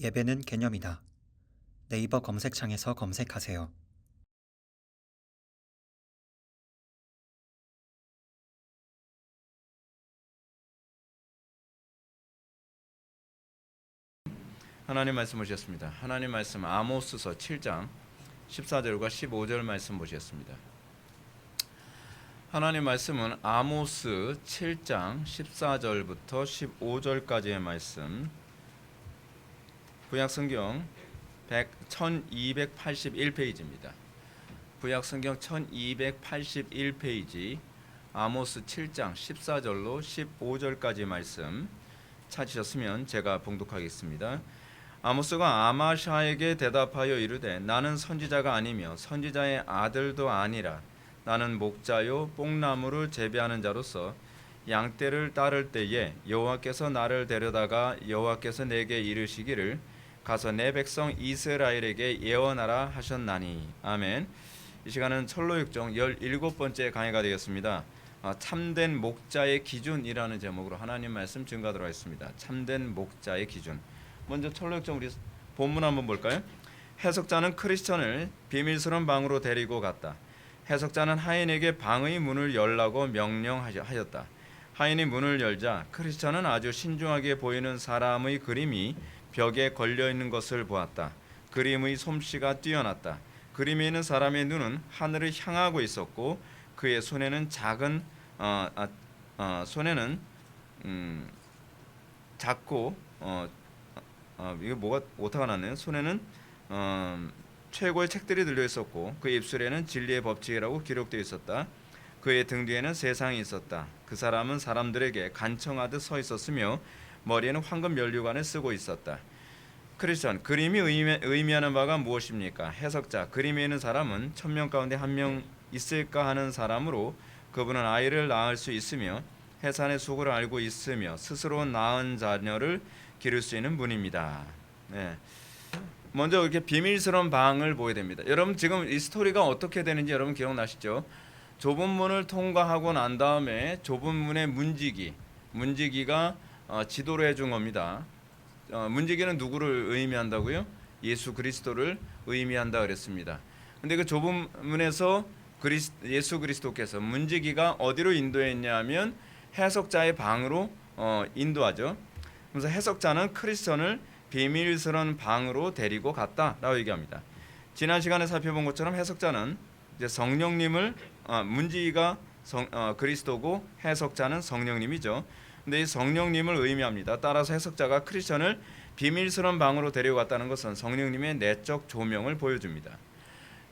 예배는 개념이다. 네이버 검색창에서 검색하세요. 하나님 말씀 보셨습니다. 하나님 말씀 아모스서 7장 14절과 15절 말씀 보셨습니다. 하나님 말씀은 아모스 7장 14절부터 15절까지의 말씀, 구약성경 1281페이지입니다. 구약성경 1281페이지 아모스 7장 14절로 15절까지 말씀 찾으셨으면 제가 봉독하겠습니다. 아모스가 아마샤에게 대답하여 이르되 나는 선지자가 아니며 선지자의 아들도 아니라 나는 목자요 뽕나무를 재배하는 자로서 양떼를 따를 때에 여호와께서 나를 데려다가 여호와께서 내게 이르시기를 가서 내 백성 이스라엘에게 예언하라 하셨나니. 아멘. 이 시간은 철로육종 17번째 강의가 되겠습니다. 참된 목자의 기준이라는 제목으로 하나님 말씀 증거하도록 하겠습니다. 참된 목자의 기준. 먼저 철로역정 우리 본문 한번 볼까요? 해석자는 크리스천을 비밀스러운 방으로 데리고 갔다. 해석자는 하인에게 방의 문을 열라고 명령하였다. 하인이 문을 열자 크리스천은 아주 신중하게 보이는 사람의 그림이 벽에 걸려있는 것을 보았다. 그림의 솜씨가 뛰어났다. 그림에 있는 사람의 눈은 하늘을 향하고 있었고 그의 손에는 작고 이거 뭐가 오타가 났네요. 손에는 최고의 책들이 들려 있었고 그 입술에는 진리의 법칙이라고 기록되어 있었다. 그의 등 뒤에는 세상이 있었다. 그 사람은 사람들에게 간청하듯 서 있었으며 머리에는 황금 면류관을 쓰고 있었다. 크리스천, 그림이 의미하는 바가 무엇입니까? 해석자, 그림에 있는 사람은 1000명 가운데 1명 있을까 하는 사람으로 그분은 아이를 낳을 수 있으며 해산의 수고를 알고 있으며 스스로 낳은 자녀를 기를 수 있는 분입니다. 네. 먼저 이렇게 비밀스러운 방을 보게 됩니다. 여러분 지금 이 스토리가 어떻게 되는지 여러분 기억나시죠? 좁은 문을 통과하고 난 다음에 좁은 문의 문지기가 지도를 해준 겁니다. 문지기는 누구를 의미한다고요? 예수 그리스도를 의미한다 그랬습니다. 근데 그 좁은 문에서 예수 그리스도께서 문지기가 어디로 인도했냐면 해석자의 방으로 인도하죠. 그래서 해석자는 크리스천을 비밀스러운 방으로 데리고 갔다라고 얘기합니다. 지난 시간에 살펴본 것처럼 해석자는 이제 성령님을 문지기가 그리스도고 해석자는 성령님이죠. 근데 이 성령님을 의미합니다. 따라서 해석자가 크리스천을 비밀스러운 방으로 데려갔다는 것은 성령님의 내적 조명을 보여줍니다.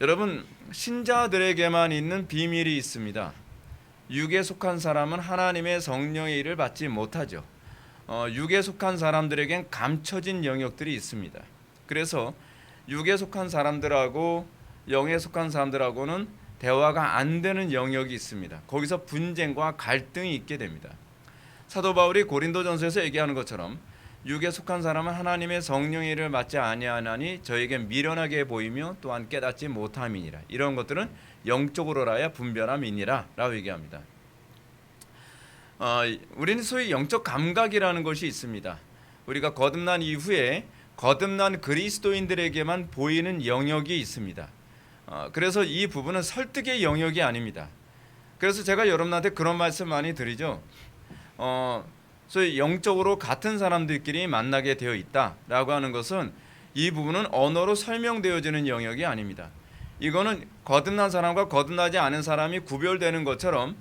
여러분 신자들에게만 있는 비밀이 있습니다. 육에 속한 사람은 하나님의 성령의 일을 받지 못하죠. 육에 속한 사람들에겐 감춰진 영역들이 있습니다. 그래서 육에 속한 사람들하고 영에 속한 사람들하고는 대화가 안 되는 영역이 있습니다. 거기서 분쟁과 갈등이 있게 됩니다. 사도 바울이 고린도전서에서 얘기하는 것처럼 육에 속한 사람은 하나님의 성령의 일을 받지 아니하나니 저에겐 미련하게 보이며 또한 깨닫지 못함이니라. 이런 것들은 영적으로라야 분별함이니라 라고 얘기합니다. 우리는 소위 영적 감각이라는 것이 있습니다. 우리가 거듭난 이후에 거듭난 그리스도인들에게만 보이는 영역이 있습니다. 그래서 이 부분은 설득의 영역이 아닙니다. 그래서 제가 여러분한테 그런 말씀 많이 드리죠. 소위 영적으로 같은 사람들끼리 만나게 되어 있다라고 하는 것은 이 부분은 언어로 설명되어지는 영역이 아닙니다. 이거는 거듭난 사람과 거듭나지 않은 사람이 구별되는 것처럼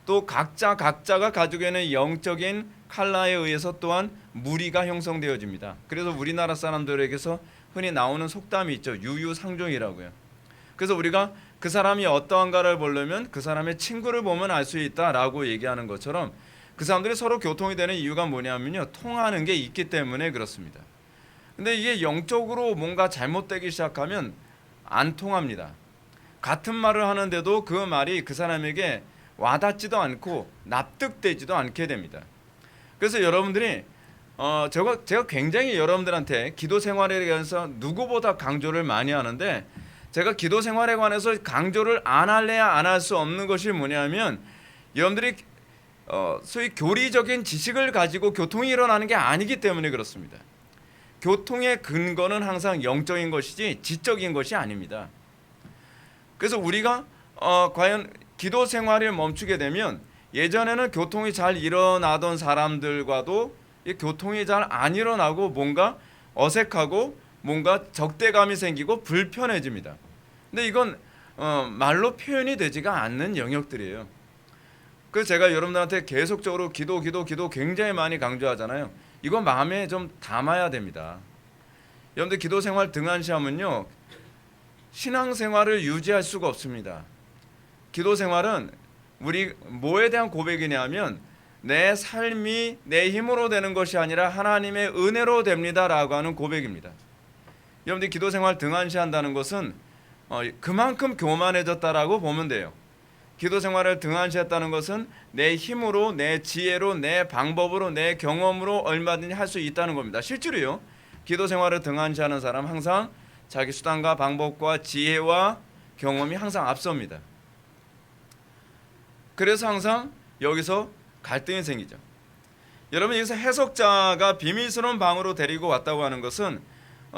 또 각자가 가지고 있는 영적인 칼라에 의해서 또한 무리가 형성되어집니다. 그래서 우리나라 사람들에게서 흔히 나오는 속담이 있죠. 유유상종이라고요. 그래서 우리가 그 사람이 어떠한가를 보려면 그 사람의 친구를 보면 알 수 있다라고 얘기하는 것처럼 그 사람들이 서로 교통이 되는 이유가 뭐냐면요. 통하는 게 있기 때문에 그렇습니다. 근데 이게 영적으로 뭔가 잘못되기 시작하면 안 통합니다. 같은 말을 하는데도 그 말이 그 사람에게 와닿지도 않고 납득되지도 않게 됩니다. 그래서 여러분들이 제가 굉장히 여러분들한테 기도 생활에 대해서 누구보다 강조를 많이 하는데 제가 기도 생활에 관해서 강조를 안 할래야 안 할 수 없는 것이 뭐냐면 여러분들이 소위 교리적인 지식을 가지고 교통이 일어나는 게 아니기 때문에 그렇습니다. 교통의 근거는 항상 영적인 것이지 지적인 것이 아닙니다. 그래서 우리가 과연 기도 생활을 멈추게 되면 예전에는 교통이 잘 일어나던 사람들과도 이 교통이 잘 안 일어나고 뭔가 어색하고 뭔가 적대감이 생기고 불편해집니다. 근데 이건 말로 표현이 되지가 않는 영역들이에요. 그래서 제가 여러분들한테 계속적으로 기도 굉장히 많이 강조하잖아요. 이거 마음에 좀 담아야 됩니다. 여러분들 기도 생활 등한시하면요, 신앙생활을 유지할 수가 없습니다. 기도 생활은 우리 뭐에 대한 고백이냐면 내 삶이 내 힘으로 되는 것이 아니라 하나님의 은혜로 됩니다라고 하는 고백입니다. 여러분들 기도 생활 등한시한다는 것은 그만큼 교만해졌다라고 보면 돼요. 기도 생활을 등한시했다는 것은 내 힘으로, 내 지혜로, 내 방법으로, 내 경험으로 얼마든지 할 수 있다는 겁니다. 실제로요, 기도 생활을 등한시하는 사람 항상 자기 수단과 방법과 지혜와 경험이 항상 앞섭니다. 그래서 항상 여기서 갈등이 생기죠. 여러분, 여기서 해석자가 비밀스러운 방으로 데리고 왔다고 하는 것은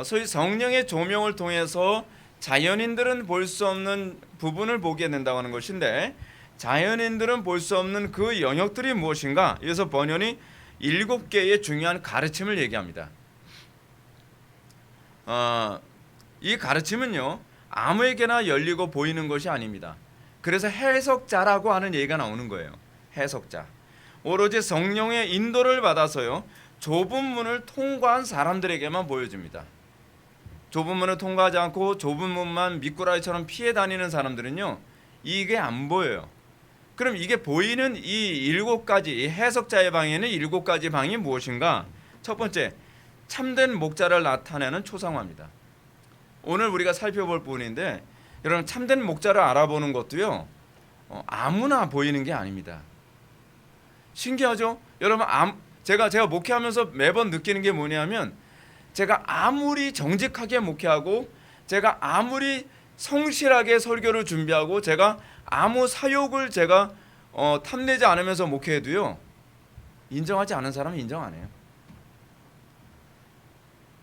소위 성령의 조명을 통해서 자연인들은 볼 수 없는 부분을 보게 된다고 하는 것인데, 자연인들은 볼 수 없는 그 영역들이 무엇인가? 여기서 번연이 7개의 중요한 가르침을 얘기합니다. 이 가르침은요, 아무에게나 열리고 보이는 것이 아닙니다. 그래서 해석자라고 하는 얘기가 나오는 거예요. 해석자. 오로지 성령의 인도를 받아서요, 좁은 문을 통과한 사람들에게만 보여집니다. 좁은 문을 통과하지 않고 좁은 문만 미꾸라지처럼 피해 다니는 사람들은요, 이게 안 보여요. 그럼 이게 보이는 이 7가지, 이 해석자의 방에는 7가지 방이 무엇인가? 첫 번째, 참된 목자를 나타내는 초상화입니다. 오늘 우리가 살펴볼 부분인데, 여러분, 참된 목자를 알아보는 것도요, 아무나 보이는 게 아닙니다. 신기하죠? 여러분, 제가 목회하면서 매번 느끼는 게 뭐냐면, 제가 아무리 정직하게 목회하고, 제가 아무리 성실하게 설교를 준비하고, 제가 아무 사욕을 제가 탐내지 않으면서 목회해도요, 인정하지 않은 사람은 인정 안 해요.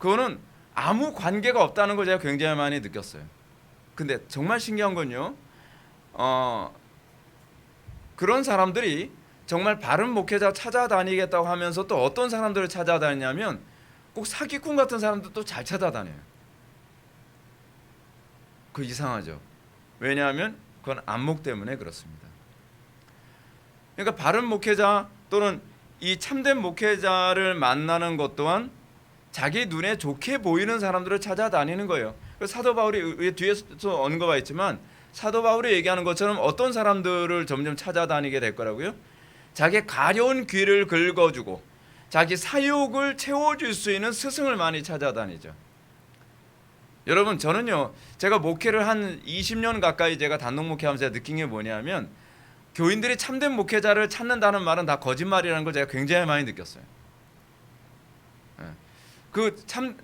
그거는 아무 관계가 없다는 걸 제가 굉장히 많이 느꼈어요. 근데 정말 신기한 건요, 그런 사람들이 정말 바른 목회자 찾아다니겠다고 하면서 또 어떤 사람들을 찾아다니냐면 꼭 사기꾼 같은 사람들도 잘 찾아다녀요. 그 이상하죠. 왜냐하면 그건 안목 때문에 그렇습니다. 그러니까 바른 목회자 또는 이 참된 목회자를 만나는 것 또한 자기 눈에 좋게 보이는 사람들을 찾아다니는 거예요. 사도 바울이 뒤에서 언급하였지만, 사도 바울이 얘기하는 것처럼 어떤 사람들을 점점 찾아다니게 될 거라고요? 자기 가려운 귀를 긁어주고 자기 사욕을 채워줄 수 있는 스승을 많이 찾아다니죠. 여러분, 저는요, 제가 목회를 한 20년 가까이 제가 단독 목회하면서 느낀 게 뭐냐면, 교인들이 참된 목회자를 찾는다는 말은 다 거짓말이라는 걸 제가 굉장히 많이 느꼈어요.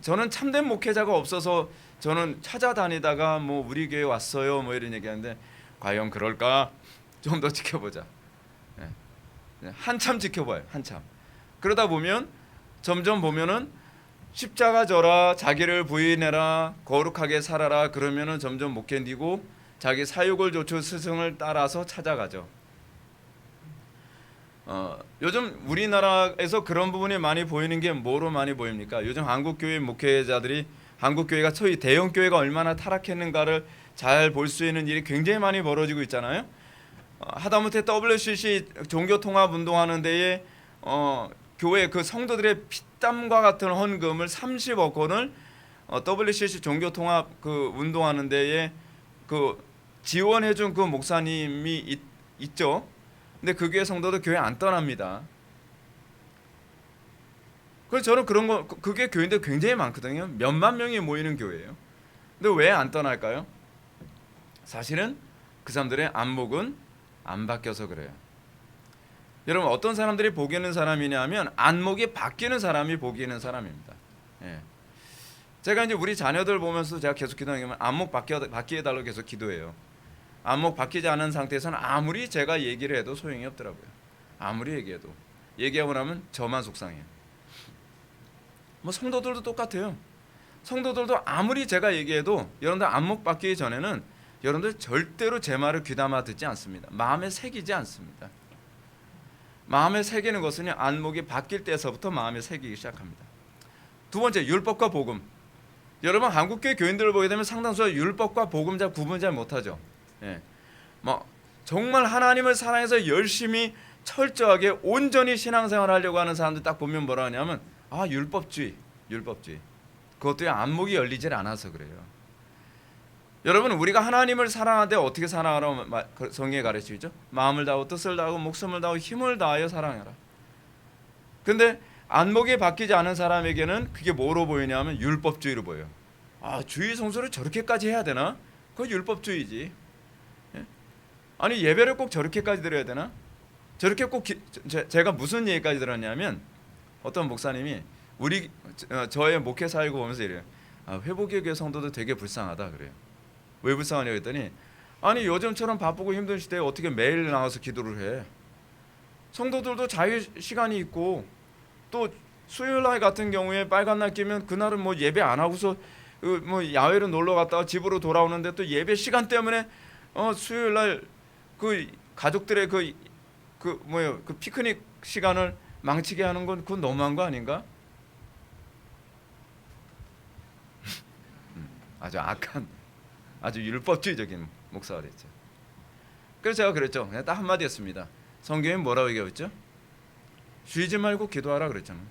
저는 참된 목회자가 없어서 저는 찾아다니다가 뭐 우리 교회 왔어요 뭐 이런 얘기하는데, 과연 그럴까? 좀 더 지켜보자. 한참 지켜봐요. 한참. 그러다 보면 점점 보면은 십자가 져라, 자기를 부인해라, 거룩하게 살아라, 그러면은 점점 못 견디고 자기 사욕을 좇을 스승을 따라서 찾아가죠. 요즘 우리나라에서 그런 부분이 많이 보이는 게 뭐로 많이 보입니까? 요즘 한국교회 목회자들이, 한국교회가 소위 대형교회가 얼마나 타락했는가를 잘 볼 수 있는 일이 굉장히 많이 벌어지고 있잖아요. 하다못해 WCC 종교통합 운동하는 데에 교회 그 성도들의 피땀과 같은 헌금을 30억 원을 WCC 종교통합 그 운동하는 데에 그 지원해준 그 목사님이 있죠. 근데 그 교회 성도도 교회 안 떠납니다. 그래서 저는 그런 거, 그게 교인들 굉장히 많거든요. 몇만 명이 모이는 교회예요. 근데 왜 안 떠날까요? 사실은 그 사람들의 안목은 안 바뀌어서 그래요. 여러분, 어떤 사람들이 복이 있는 사람이냐면 안목이 바뀌는 사람이 복이 있는 사람입니다. 예. 제가 이제 우리 자녀들 보면서 제가 계속 기도하는 게 안목 바뀌게 달라고 계속 기도해요. 안목 바뀌지 않은 상태에서는 아무리 제가 얘기를 해도 소용이 없더라고요. 아무리 얘기해도. 얘기하고 나면 저만 속상해요. 뭐 성도들도 똑같아요. 성도들도 아무리 제가 얘기해도 여러분들 안목 바뀌기 전에는 여러분들 절대로 제 말을 귀담아 듣지 않습니다. 마음에 새기지 않습니다. 마음에 새기는 것은 안목이 바뀔 때서부터 마음에 새기기 시작합니다. 두 번째, 율법과 복음. 여러분 한국교회 교인들을 보게 되면 상당수가 율법과 복음 잘 구분 잘 못하죠. 예. 뭐 정말 하나님을 사랑해서 열심히 철저하게 온전히 신앙생활 하려고 하는 사람들 딱 보면 뭐라 하냐면 율법주의. 그것도 안목이 열리질 않아서 그래요. 여러분 우리가 하나님을 사랑하는데 어떻게 사랑하라고 성경에 가르치죠? 마음을 다하고 뜻을 다하고 목숨을 다하고 힘을 다하여 사랑해라. 근데 안목이 바뀌지 않은 사람에게는 그게 뭐로 보이냐면 율법주의로 보여요. 주의 성수를 저렇게까지 해야 되나? 그건 율법주의지. 예? 아니 예배를 꼭 저렇게까지 드려야 되나? 저렇게 꼭 제가 무슨 얘기까지 들었냐면 어떤 목사님이 저의 목회 사역을 보면서 이래요. 회복의 교회 성도도 되게 불쌍하다 그래요. 왜 불쌍하냐고 했더니 아니 요즘처럼 바쁘고 힘든 시대에 어떻게 매일 나와서 기도를 해. 성도들도 자유 시간이 있고 또 수요일 날 같은 경우에 빨간 날 끼면 그날은 뭐 예배 안 하고서 뭐 야외로 놀러 갔다가 집으로 돌아오는데 또 예배 시간 때문에 수요일 날 그 가족들의 그 피크닉 시간을 망치게 하는 건 그건 너무한 거 아닌가? 아주 악한 아주 율법주의적인 목사가 됐죠. 그래서 제가 그랬죠. 그냥 딱 한마디 했습니다. 성경에 뭐라고 얘기했죠? 쉬지 말고 기도하라 그랬잖아요.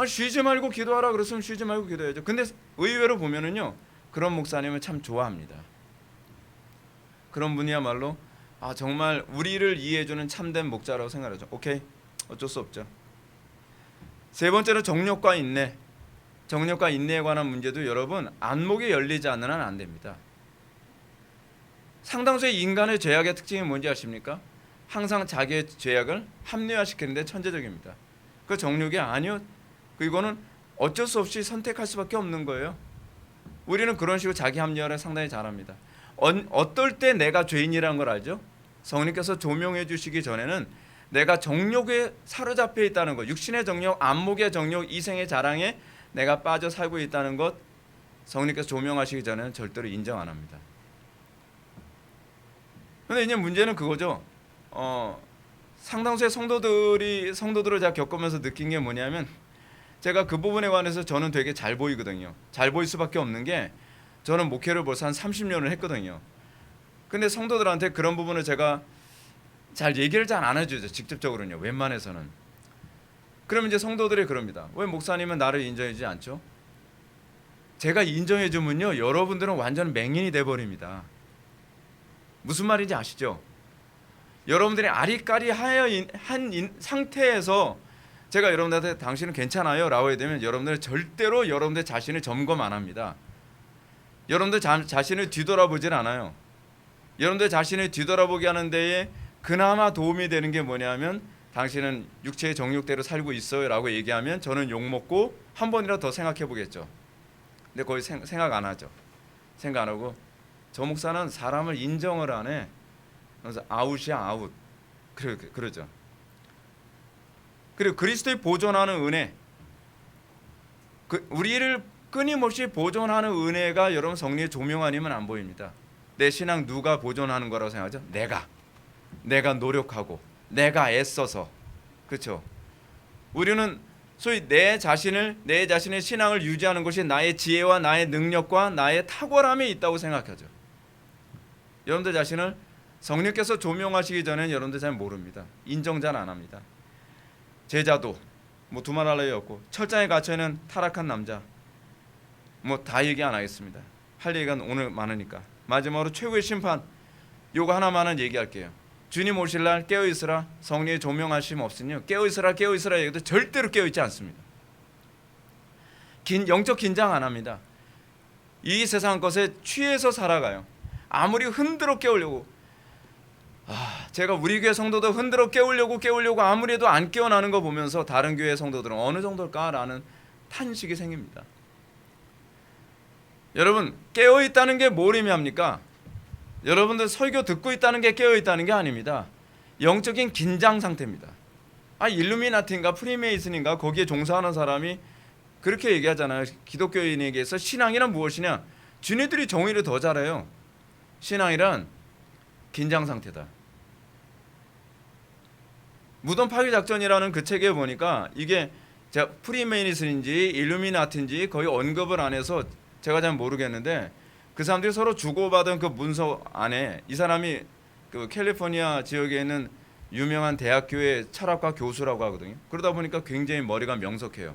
쉬지 말고 기도하라 그랬으면 쉬지 말고 기도해야죠. 근데 의외로 보면은요, 그런 목사님을 참 좋아합니다. 그런 분이야말로 정말 우리를 이해해주는 참된 목자라고 생각하죠. 오케이, 어쩔 수 없죠. 세 번째로 정욕과 인내. 정욕과 인내에 관한 문제도 여러분 안목이 열리지 않는 한 안 됩니다. 상당수의 인간의 죄악의 특징이 뭔지 아십니까? 항상 자기의 죄악을 합리화시키는 데 천재적입니다. 그 정욕이 아니요. 이거는 어쩔 수 없이 선택할 수밖에 없는 거예요. 우리는 그런 식으로 자기 합리화를 상당히 잘합니다. 어떨 때 내가 죄인이라는 걸 알죠? 성령께서 조명해 주시기 전에는 내가 정욕에 사로잡혀 있다는 것, 육신의 정욕, 안목의 정욕, 이생의 자랑에 내가 빠져 살고 있다는 것 성령께서 조명하시기 전에는 절대로 인정 안 합니다. 그런데 이제 문제는 그거죠. 상당수의 성도들을 제가 겪으면서 느낀 게 뭐냐면 제가 그 부분에 관해서 저는 되게 잘 보이거든요. 잘 보일 수밖에 없는 게 저는 목회를 벌써 한 30년을 했거든요. 근데 성도들한테 그런 부분을 제가 잘 얘기를 잘 안 해주죠. 직접적으로는요. 웬만해서는. 그러면 이제 성도들이 그럽니다. 왜 목사님은 나를 인정해주지 않죠? 제가 인정해주면요, 여러분들은 완전 맹인이 돼버립니다. 무슨 말인지 아시죠? 여러분들이 아리까리한 상태에서 제가 여러분들한테 당신은 괜찮아요 라고 해야 되면 여러분들은 절대로 여러분들 자신을 점검 안 합니다. 여러분들 자신을 뒤돌아보질 않아요. 여러분들 자신을 뒤돌아보게 하는 데에 그나마 도움이 되는 게 뭐냐면 당신은 육체의 정욕대로 살고 있어요 라고 얘기하면 저는 욕먹고 한 번이라도 더 생각해 보겠죠. 근데 거의 생각 안 하죠. 생각 안 하고 저 목사는 사람을 인정을 안 해. 그래서 아웃이야 아웃. 그러죠. 그리고 그리스도의 보존하는 은혜, 우리를 끊임없이 보존하는 은혜가 여러분 성령의 조명 아니면 안 보입니다. 내 신앙 누가 보존하는 거라고 생각하죠? 내가 노력하고 내가 애써서. 그렇죠? 우리는 소위 내 자신의 신앙을 유지하는 것이 나의 지혜와 나의 능력과 나의 탁월함에 있다고 생각하죠. 여러분들 자신을 성령께서 조명하시기 전에는 여러분들 잘 모릅니다. 인정 잘 안 합니다. 제자도 뭐 두말할 나위 없고 철장에 갇혀있는 타락한 남자 뭐 다 얘기 안 하겠습니다. 할 얘기가 오늘 많으니까 마지막으로 최후의 심판 요거 하나만은 얘기할게요. 주님 오실 날 깨어있으라. 성령의 조명하심 없으니요 깨어있으라 얘기도 절대로 깨어있지 않습니다. 영적 긴장 안 합니다. 이 세상 것에 취해서 살아가요. 아무리 흔들어 깨우려고 제가 우리 교회 성도들 흔들어 깨우려고 아무리 해도 안 깨어나는 거 보면서 다른 교회 성도들은 어느 정도일까라는 탄식이 생깁니다. 여러분 깨어있다는 게 뭘 의미합니까? 여러분들 설교 듣고 있다는 게 깨어있다는 게 아닙니다. 영적인 긴장 상태입니다. 일루미나티인가 프리메이슨인가 거기에 종사하는 사람이 그렇게 얘기하잖아요. 기독교인에게서 신앙이란 무엇이냐? 지네들이 정의를 더 잘해요. 신앙이란 긴장 상태다. 무덤 파괴 작전이라는 그 책에 보니까 이게 제가 프리메이슨인지 일루미나티인지 거의 언급을 안 해서 제가 잘 모르겠는데 그 사람들이 서로 주고받은 그 문서 안에 이 사람이 그 캘리포니아 지역에 있는 유명한 대학교의 철학과 교수라고 하거든요. 그러다 보니까 굉장히 머리가 명석해요.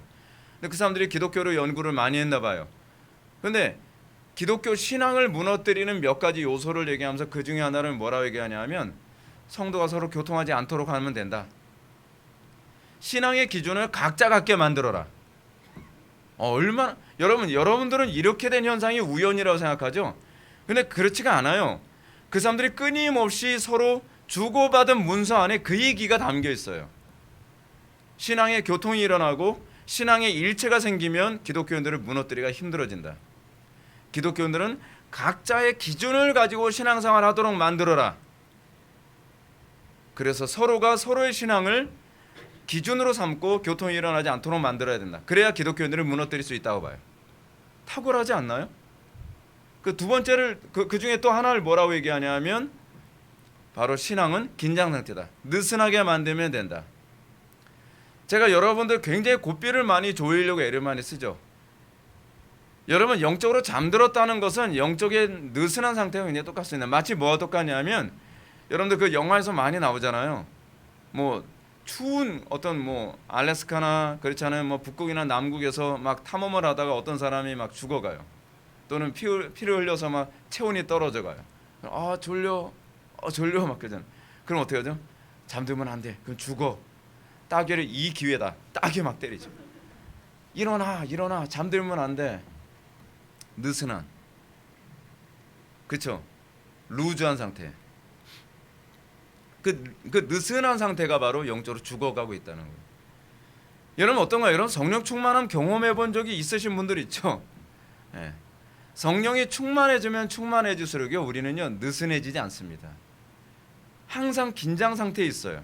근데 그 사람들이 기독교로 연구를 많이 했나 봐요. 근데 기독교 신앙을 무너뜨리는 몇 가지 요소를 얘기하면서 그 중에 하나를 뭐라고 얘기하냐면 성도가 서로 교통하지 않도록 하면 된다. 신앙의 기준을 각자 갖게 만들어라. 얼마나 여러분들은 이렇게 된 현상이 우연이라고 생각하죠? 근데 그렇지가 않아요. 그 사람들이 끊임없이 서로 주고받은 문서 안에 그 얘기가 담겨 있어요. 신앙의 교통이 일어나고 신앙의 일체가 생기면 기독교인들을 무너뜨리기가 힘들어진다. 기독교인들은 각자의 기준을 가지고 신앙생활 하도록 만들어라. 그래서 서로가 서로의 신앙을 기준으로 삼고 교통이 일어나지 않도록 만들어야 된다. 그래야 기독교인들을 무너뜨릴 수 있다고 봐요. 탁월하지 않나요? 그 두 번째를 그 중에 또 하나를 뭐라고 얘기하냐면 바로 신앙은 긴장 상태다. 느슨하게 만들면 된다. 제가 여러분들 굉장히 고삐를 많이 조이려고 애를 많이 쓰죠. 여러분 영적으로 잠들었다는 것은 영적인 느슨한 상태가 굉장히 똑같습니다. 마치 뭐가 똑같냐면 여러분들 그 영화에서 많이 나오잖아요. 뭐 추운 어떤 뭐 알래스카나 그렇지 않으면 뭐 북극이나 남극에서 막 탐험을 하다가 어떤 사람이 막 죽어가요. 또는 피를 흘려서 막 체온이 떨어져가요. 졸려 막 그러잖아요. 그럼 어떻게 하죠? 잠들면 안 돼. 그럼 죽어. 따귀를 이 기회다. 따귀 막 때리죠. 일어나 잠들면 안 돼. 느슨한, 그렇죠? 루즈한 상태. 그 느슨한 상태가 바로 영적으로 죽어가고 있다는 거예요. 여러분 어떤가요? 여러분 성령 충만함 경험해 본 적이 있으신 분들 있죠? 네. 성령이 충만해질수록요 우리는요 느슨해지지 않습니다. 항상 긴장 상태에 있어요.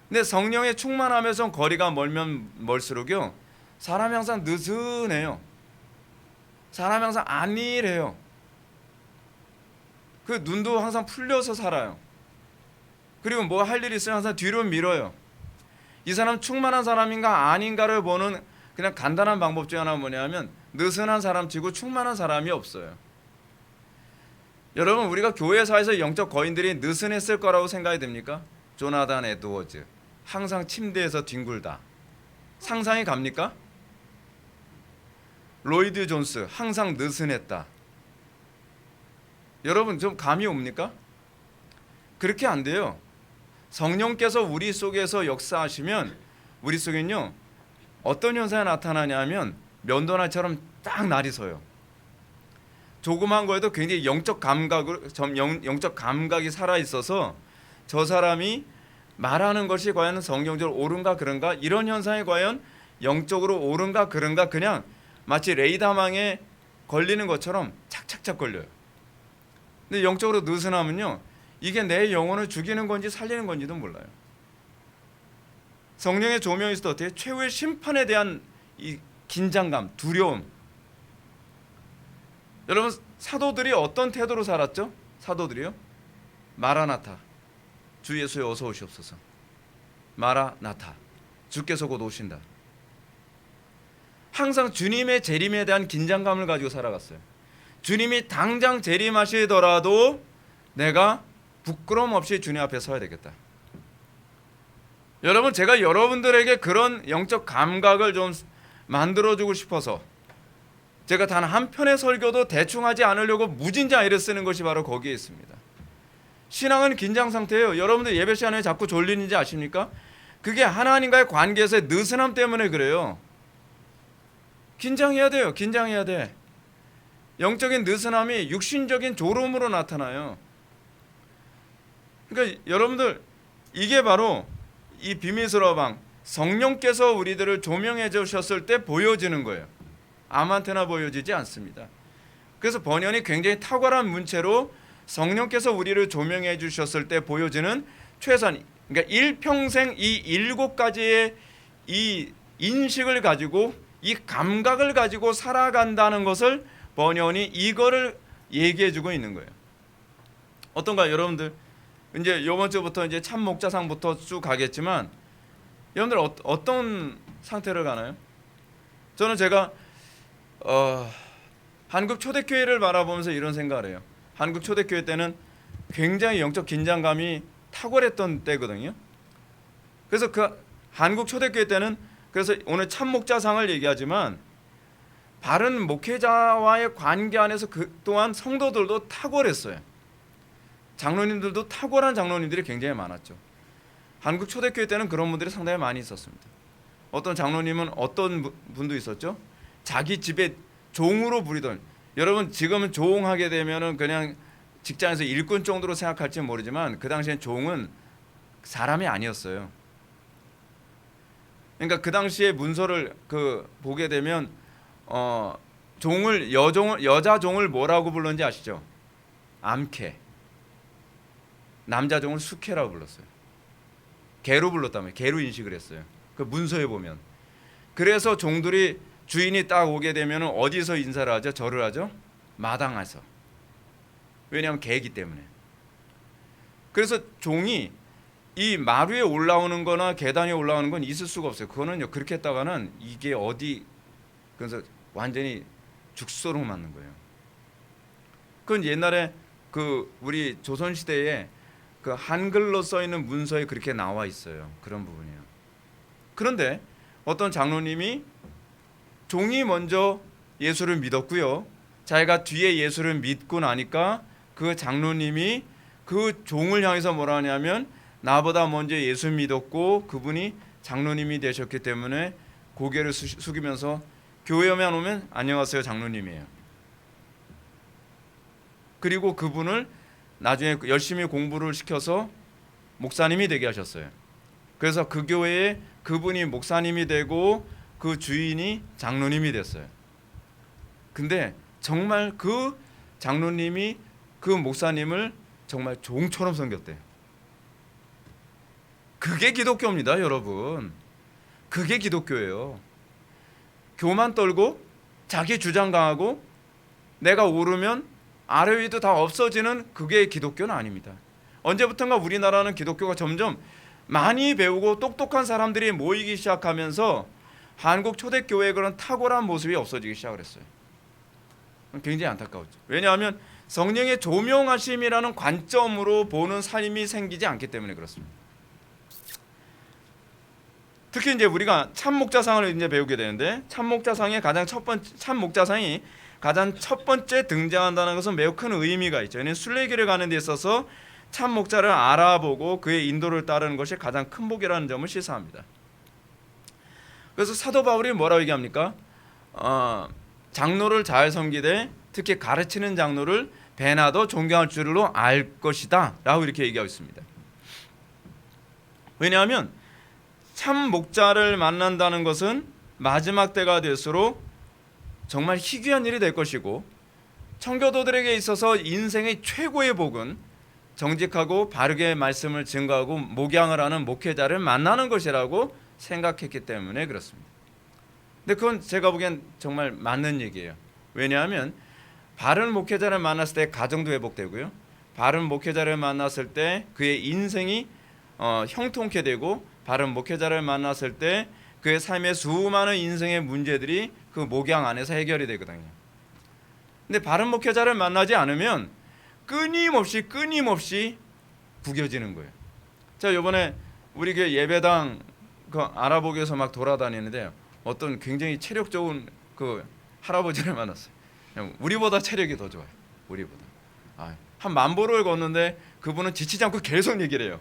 근데 성령의 충만함에서 거리가 멀면 멀수록요 사람이 항상 느슨해요. 사람이 항상 안일해요. 그 눈도 항상 풀려서 살아요. 그리고 뭐 할 일이 있으면 항상 뒤로 밀어요. 이 사람 충만한 사람인가 아닌가를 보는 그냥 간단한 방법 중 하나는 뭐냐면 느슨한 사람 치고 충만한 사람이 없어요. 여러분 우리가 교회사에서 영적 거인들이 느슨했을 거라고 생각이 됩니까? 조나단 에드워즈 항상 침대에서 뒹굴다. 상상이 갑니까? 로이드 존스 항상 느슨했다. 여러분 좀 감이 옵니까? 그렇게 안 돼요. 성령께서 우리 속에서 역사하시면 우리 속엔요 어떤 현상이 나타나냐면 면도날처럼 딱 날이 서요. 조그만 거에도 굉장히 영적 감각이 살아 있어서 저 사람이 말하는 것이 과연 성경적으로 옳은가 그런가 이런 현상이 과연 영적으로 옳은가 그런가 그냥 마치 레이더망에 걸리는 것처럼 착착착 걸려요. 근데 영적으로 느슨하면요 이게 내 영혼을 죽이는 건지 살리는 건지도 몰라요. 성령의 조명이 있을 때 어떻게 최후의 심판에 대한 이 긴장감, 두려움. 여러분 사도들이 어떤 태도로 살았죠? 사도들이요? 마라나타, 주 예수여 어서 오시옵소서. 마라나타, 주께서 곧 오신다. 항상 주님의 재림에 대한 긴장감을 가지고 살아갔어요. 주님이 당장 재림하시더라도 내가 부끄러움 없이 주님 앞에 서야 되겠다. 여러분 제가 여러분들에게 그런 영적 감각을 좀 만들어주고 싶어서 제가 단 한 편의 설교도 대충 하지 않으려고 무진장 애를 쓰는 것이 바로 거기에 있습니다. 신앙은 긴장 상태예요. 여러분들 예배 시간에 자꾸 졸리는지 아십니까? 그게 하나님과의 관계에서의 느슨함 때문에 그래요. 긴장해야 돼요. 긴장해야 돼. 영적인 느슨함이 육신적인 졸음으로 나타나요. 그러니까 여러분들 이게 바로 이 비밀스러운 방 성령께서 우리들을 조명해 주셨을 때 보여지는 거예요. 아무한테나 보여지지 않습니다. 그래서 번연이 굉장히 탁월한 문체로 성령께서 우리를 조명해 주셨을 때 보여지는 최소한 그러니까 일평생 이 7가지의 이 인식을 가지고 이 감각을 가지고 살아간다는 것을 번연이 이거를 얘기해주고 있는 거예요. 어떤가 여러분들? 이제 이번 주부터 이제 참목자상부터 쭉 가겠지만 여러분들 어떤 상태를 가나요? 저는 제가 한국 초대교회를 바라보면서 이런 생각을 해요. 한국 초대교회 때는 굉장히 영적 긴장감이 탁월했던 때거든요. 그래서 그 한국 초대교회 때는 그래서 오늘 참목자상을 얘기하지만 바른 목회자와의 관계 안에서 그 또한 성도들도 탁월했어요. 장로님들도 탁월한 장로님들이 굉장히 많았죠. 한국 초대교회 때는 그런 분들이 상당히 많이 있었습니다. 어떤 장로님은 어떤 분도 있었죠. 자기 집에 종으로 부리던, 여러분 지금은 종하게 되면은 그냥 직장에서 일꾼 정도로 생각할지 모르지만 그 당시엔 종은 사람이 아니었어요. 그러니까 그 당시에 문서를 보게 되면 종을 여자 종을 뭐라고 불렀는지 아시죠? 암캐. 남자 종을 수캐라고 불렀어요. 개로 불렀다며. 개로 인식을 했어요. 그 문서에 보면. 그래서 종들이 주인이 딱 오게 되면 어디서 인사를 하죠? 절을 하죠? 마당에서. 왜냐하면 개이기 때문에. 그래서 종이 이 마루에 올라오는 거나 계단에 올라오는 건 있을 수가 없어요. 그거는요, 그렇게 했다가는 이게 그래서 완전히 죽소록 맞는 거예요. 그건 옛날에 우리 조선시대에 그 한글로 써 있는 문서에 그렇게 나와 있어요. 그런 부분이요. 그런데 어떤 장로님이 종이 먼저 예수를 믿었고요. 자기가 뒤에 예수를 믿고 나니까 그 장로님이 그 종을 향해서 뭐라 하냐면 나보다 먼저 예수 믿었고 그분이 장로님이 되셨기 때문에 고개를 숙이면서 교회에만 오면 안녕하세요 장로님이에요. 그리고 그분을 나중에 열심히 공부를 시켜서 목사님이 되게 하셨어요. 그래서 그 교회에 그분이 목사님이 되고 그 주인이 장로님이 됐어요. 근데 정말 그 장로님이 그 목사님을 정말 종처럼 섬겼대요. 그게 기독교입니다, 여러분. 그게 기독교예요. 교만 떨고 자기 주장 강하고 내가 오르면 아래 위도 다 없어지는 그게 기독교는 아닙니다. 언제부턴가 우리나라는 기독교가 점점 많이 배우고 똑똑한 사람들이 모이기 시작하면서 한국 초대교회의 그런 탁월한 모습이 없어지기 시작을 했어요. 굉장히 안타까웠죠. 왜냐하면 성령의 조명하심이라는 관점으로 보는 삶이 생기지 않기 때문에 그렇습니다. 특히 이제 우리가 참목자상을 이제 배우게 되는데 참목자상이 가장 첫 번째 등장한다는 것은 매우 큰 의미가 있죠. 순례길을 가는 데 있어서 참목자를 알아보고 그의 인도를 따르는 것이 가장 큰 복이라는 점을 시사합니다. 그래서 사도 바울이 뭐라고 얘기합니까? 장로를 잘 섬기되 특히 가르치는 장로를 배나도 존경할 줄로 알 것이다 라고 이렇게 얘기하고 있습니다. 왜냐하면 참 목자를 만난다는 것은 마지막 때가 될수록 정말 희귀한 일이 될 것이고 청교도들에게 있어서 인생의 최고의 복은 정직하고 바르게 말씀을 증거하고 목양을 하는 목회자를 만나는 것이라고 생각했기 때문에 그렇습니다. 근데 그건 제가 보기엔 정말 맞는 얘기예요. 왜냐하면 바른 목회자를 만났을 때 가정도 회복되고요. 바른 목회자를 만났을 때 그의 인생이 형통케 되고 바른 목회자를 만났을 때 그의 삶의 수많은 인생의 문제들이 그 목양 안에서 해결이 되거든요. 근데 바른 목회자를 만나지 않으면 끊임없이 구겨지는 거예요. 자, 이번에 우리 그 예배당 그 알아보기 위해서 막 돌아다니는데 어떤 굉장히 체력 좋은 그 할아버지를 만났어요. 우리보다 체력이 더 좋아요. 우리보다. 한 10,000보를 걷는데 그분은 지치지 않고 계속 얘기를 해요.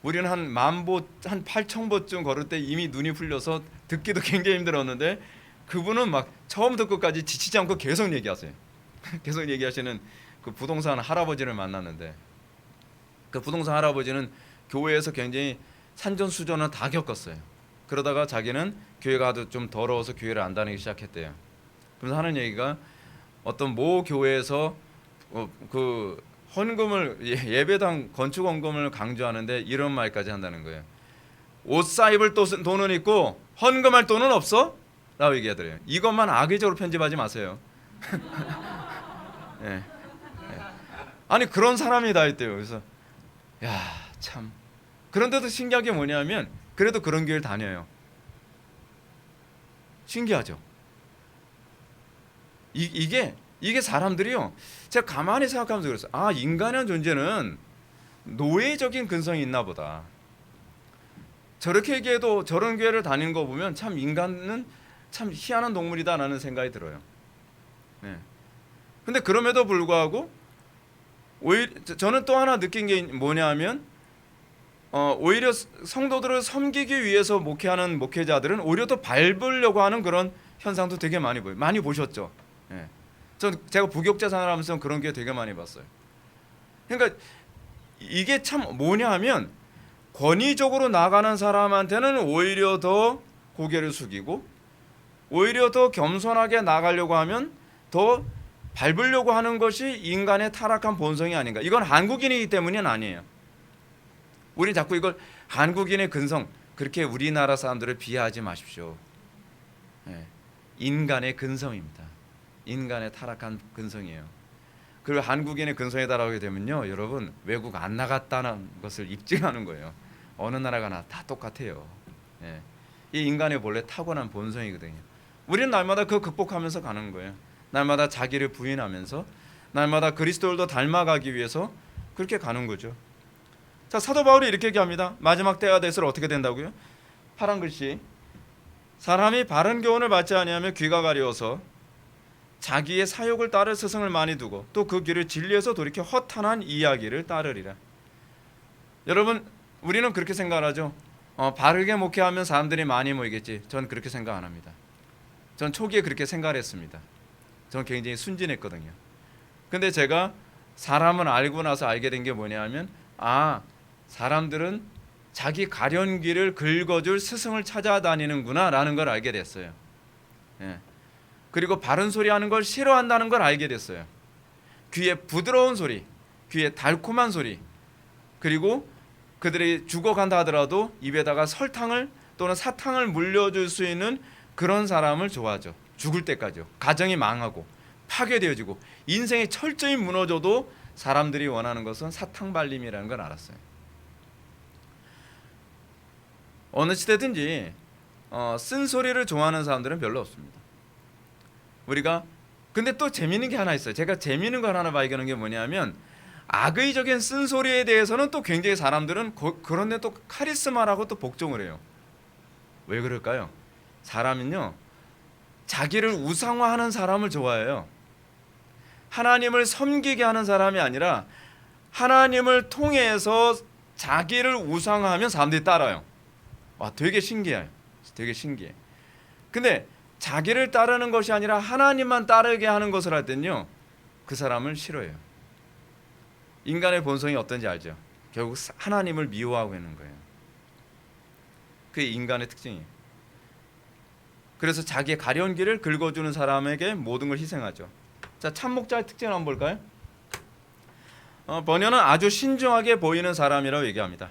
우리는 한 10,000보, 한 8,000보쯤 걸을 때 이미 눈이 풀려서 듣기도 굉장히 힘들었는데 그분은 막 처음부터 끝까지 지치지 않고 계속 얘기하세요. 계속 얘기하시는 그 부동산 할아버지를 만났는데 그 부동산 할아버지는 교회에서 굉장히 산전수전을 다 겪었어요. 그러다가 자기는 교회가 좀 더러워서 교회를 안 다니기 시작했대요. 그래서 하는 얘기가 어떤 모 교회에서 그 헌금을 예배당 건축 헌금을 강조하는데 이런 말까지 한다는 거예요. 옷 사입을 돈은 있고 헌금할 돈은 없어? 라고 얘기하더래요. 이것만 악의적으로 편집하지 마세요. 예. 예. 아니 그런 사람이 다 있대요. 그래서 야 참. 그런데도 신기한 게 뭐냐면 그래도 그런 교회를 다녀요. 신기하죠. 이게 사람들이요. 제가 가만히 생각하면서 그랬어요. 아 인간의 존재는 노예적인 근성이 있나 보다. 저렇게 얘기해도 저런 교회를 다니는 거 보면 참 인간은 참 희한한 동물이다라는 생각이 들어요. 네. 근데 그럼에도 불구하고 오히려 저는 또 하나 느낀 게 뭐냐면 오히려 성도들을 섬기기 위해서 목회하는 목회자들은 오히려 더 밟으려고 하는 그런 현상도 되게 많이 보여요. 많이 보셨죠? 예. 제가 부교육자 생활하면서 그런 게 되게 많이 봤어요. 그러니까 이게 참 뭐냐 하면 권위적으로 나가는 사람한테는 오히려 더 고개를 숙이고 오히려 더 겸손하게 나가려고 하면 더 밟으려고 하는 것이 인간의 타락한 본성이 아닌가. 이건 한국인이기 때문은 아니에요. 우리 자꾸 이걸 한국인의 근성 그렇게 우리나라 사람들을 비하하지 마십시오. 예. 인간의 근성입니다. 인간의 타락한 근성이에요. 그리고 한국인의 근성에 달하게 되면요, 여러분 외국 안 나갔다는 것을 입증하는 거예요. 어느 나라 가나 다 똑같아요. 예. 이 인간의 본래 타고난 본성이거든요. 우리는 날마다 그거 극복하면서 가는 거예요. 날마다 자기를 부인하면서 날마다 그리스도를 더 닮아가기 위해서 그렇게 가는 거죠. 자, 사도 바울이 이렇게 얘기합니다. 마지막 때가 됐을 어떻게 된다고요? 파란 글씨. 사람이 바른 교훈을 받지 아니하며 귀가 가려워서 자기의 사욕을 따를 스승을 많이 두고 또 그 길을 진리에서 돌이켜 허탄한 이야기를 따르리라. 여러분, 우리는 그렇게 생각하죠. 바르게 목회하면 사람들이 많이 모이겠지. 전 그렇게 생각 안 합니다. 전 초기에 그렇게 생각했습니다. 전 굉장히 순진했거든요. 근데 제가 사람을 알고 나서 알게 된 게 뭐냐면 사람들은 자기 가련 길을 긁어줄 스승을 찾아다니는구나 라는 걸 알게 됐어요. 예. 그리고 바른 소리 하는 걸 싫어한다는 걸 알게 됐어요. 귀에 부드러운 소리, 귀에 달콤한 소리, 그리고 그들이 죽어간다 하더라도 입에다가 설탕을 또는 사탕을 물려줄 수 있는 그런 사람을 좋아하죠. 죽을 때까지요. 가정이 망하고 파괴되어지고 인생이 철저히 무너져도 사람들이 원하는 것은 사탕 발림이라는 걸 알았어요. 어느 시대든지 쓴소리를 좋아하는 사람들은 별로 없습니다. 우리가 근데 또 재미있는 게 하나 있어요. 제가 재미있는 걸 하나 발견한 게 뭐냐면 악의적인 쓴소리에 대해서는 또 굉장히 사람들은 그런데 또 카리스마라고 또 복종을 해요. 왜 그럴까요? 사람은요 자기를 우상화하는 사람을 좋아해요. 하나님을 섬기게 하는 사람이 아니라 하나님을 통해서 자기를 우상화하면 사람들이 따라요. 와, 되게 신기해요. 되게 신기해. 근데 자기를 따르는 것이 아니라 하나님만 따르게 하는 것을 할 때는요, 그 사람을 싫어해요. 인간의 본성이 어떤지 알죠? 결국 하나님을 미워하고 있는 거예요. 그게 인간의 특징이에요. 그래서 자기의 가려운 길을 긁어주는 사람에게 모든 걸 희생하죠. 자, 참목자의 특징을 한번 볼까요? 버녀는 아주 신중하게 보이는 사람이라고 얘기합니다.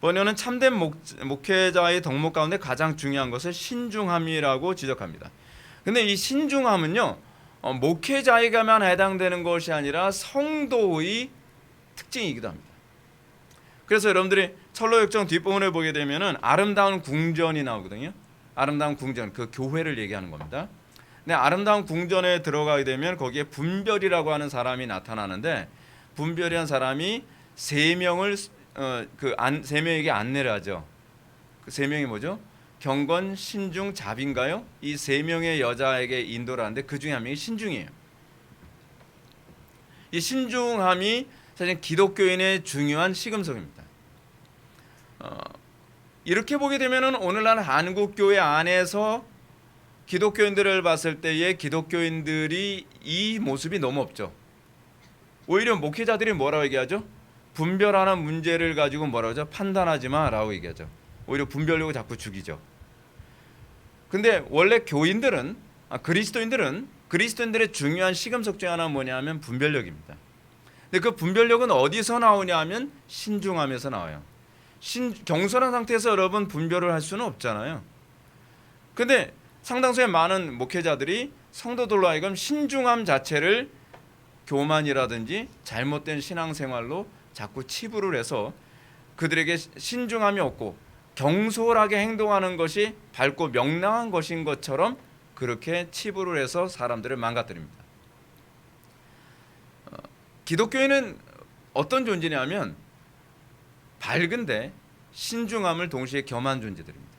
버녀는 참된 목회자의 덕목 가운데 가장 중요한 것을 신중함이라고 지적합니다. 근데 이 신중함은요, 목회자에게만 해당되는 것이 아니라 성도의 특징이기도 합니다. 그래서 여러분들이 철로역정 뒷부분을 보게 되면은 아름다운 궁전이 나오거든요. 아름다운 궁전, 그 교회를 얘기하는 겁니다. 근데 아름다운 궁전에 들어가게 되면 거기에 분별이라고 하는 사람이 나타나는데, 분별이라는 사람이 세 명에게 안내를 하죠. 그 세 명이 뭐죠? 경건, 신중, 자비인가요? 이 세 명의 여자에게 인도를 하는데 그 중에 한 명이 신중이에요. 이 신중함이 사실 기독교인의 중요한 시금석입니다. 이렇게 보게 되면은 오늘날 한국 교회 안에서 기독교인들을 봤을 때의 기독교인들이 이 모습이 너무 없죠. 오히려 목회자들이 뭐라고 얘기하죠? 분별하는 문제를 가지고 뭐라고 하죠? 판단하지 마라고 얘기하죠. 오히려 분별력을 자꾸 죽이죠. 근데 원래 그리스도인들의 중요한 시금석 중에 하나는 뭐냐면 분별력입니다. 근데 그 분별력은 어디서 나오냐 하면 신중함에서 나와요. 경솔한 상태에서 여러분 분별을 할 수는 없잖아요. 근데 상당수의 많은 목회자들이 성도들로 하여금 신중함 자체를 교만이라든지 잘못된 신앙생활로 자꾸 치부를 해서 그들에게 신중함이 없고 경솔하게 행동하는 것이 밝고 명랑한 것인 것처럼 그렇게 치부를 해서 사람들을 망가뜨립니다. 기독교인은 어떤 존재냐면 밝은데 신중함을 동시에 겸한 존재들입니다.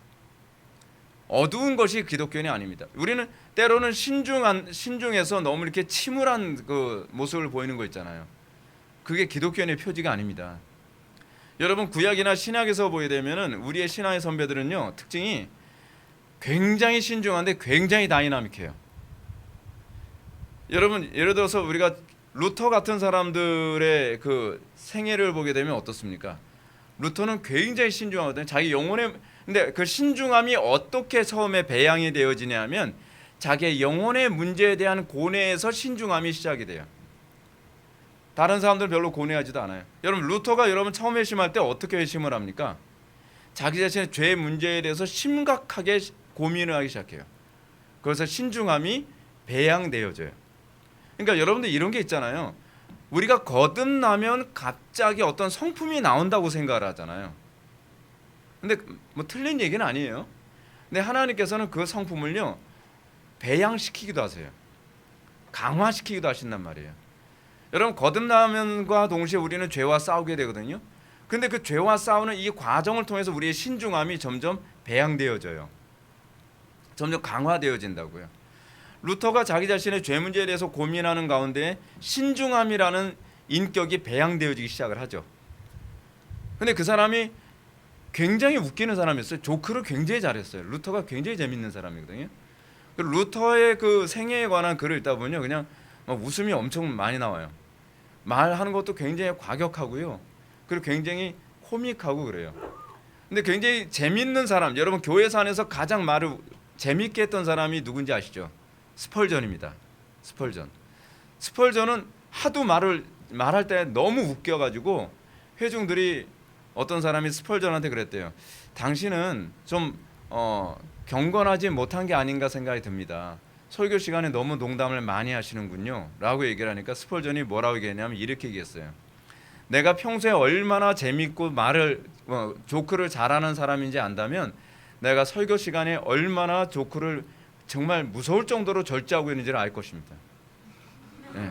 어두운 것이 기독교인이 아닙니다. 우리는 때로는 신중해서 너무 이렇게 침울한 그 모습을 보이는 거 있잖아요. 그게 기독교인의 표지가 아닙니다. 여러분 구약이나 신약에서 보게 되면은 우리의 신앙의 선배들은요 특징이 굉장히 신중한데 굉장히 다이나믹해요. 여러분 예를 들어서 우리가 루터 같은 사람들의 그 생애를 보게 되면 어떻습니까? 루터는 굉장히 신중하거든요. 자기 영혼의 근데 그 신중함이 어떻게 처음에 배양이 되어지냐면 자기의 영혼의 문제에 대한 고뇌에서 신중함이 시작이 돼요. 다른 사람들은 별로 고뇌하지도 않아요. 여러분 루터가 여러분 처음 회심할 때 어떻게 회심을 합니까? 자기 자신의 죄 문제에 대해서 심각하게 고민을 하기 시작해요. 그래서 신중함이 배양되어져요. 그러니까 여러분들 이런 게 있잖아요. 우리가 거듭나면 갑자기 어떤 성품이 나온다고 생각을 하잖아요. 근데 뭐 틀린 얘기는 아니에요. 근데 하나님께서는 그 성품을요 배양시키기도 하세요. 강화시키기도 하신단 말이에요. 여러분 거듭나면과 동시에 우리는 죄와 싸우게 되거든요. 근데 그 죄와 싸우는 이 과정을 통해서 우리의 신중함이 점점 배양되어져요. 점점 강화되어진다고요. 루터가 자기 자신의 죄 문제에 대해서 고민하는 가운데 신중함이라는 인격이 배양되어지기 시작을 하죠. 근데 그 사람이 굉장히 웃기는 사람이었어요. 조크를 굉장히 잘했어요. 루터가 굉장히 재밌는 사람이거든요. 루터의 그 생애에 관한 글을 읽다 보면요, 그냥 막 웃음이 엄청 많이 나와요. 말하는 것도 굉장히 과격하고요. 그리고 굉장히 코믹하고 그래요. 근데 굉장히 재밌는 사람, 여러분 교회에서 안에서 가장 말을 재밌게 했던 사람이 누군지 아시죠? 스펄전입니다. 스펄전은 하도 말할 때 너무 웃겨가지고 회중들이 어떤 사람이 스펄전한테 그랬대요. 당신은 좀 경건하지 못한 게 아닌가 생각이 듭니다. 설교 시간에 너무 농담을 많이 하시는군요. 라고 얘기를 하니까 스펄전이 뭐라고 얘기했냐면 이렇게 얘기했어요. 내가 평소에 얼마나 재밌고 조크를 잘하는 사람인지 안다면 내가 설교 시간에 얼마나 조크를 정말 무서울 정도로 절제하고 있는지를 알 것입니다. 네.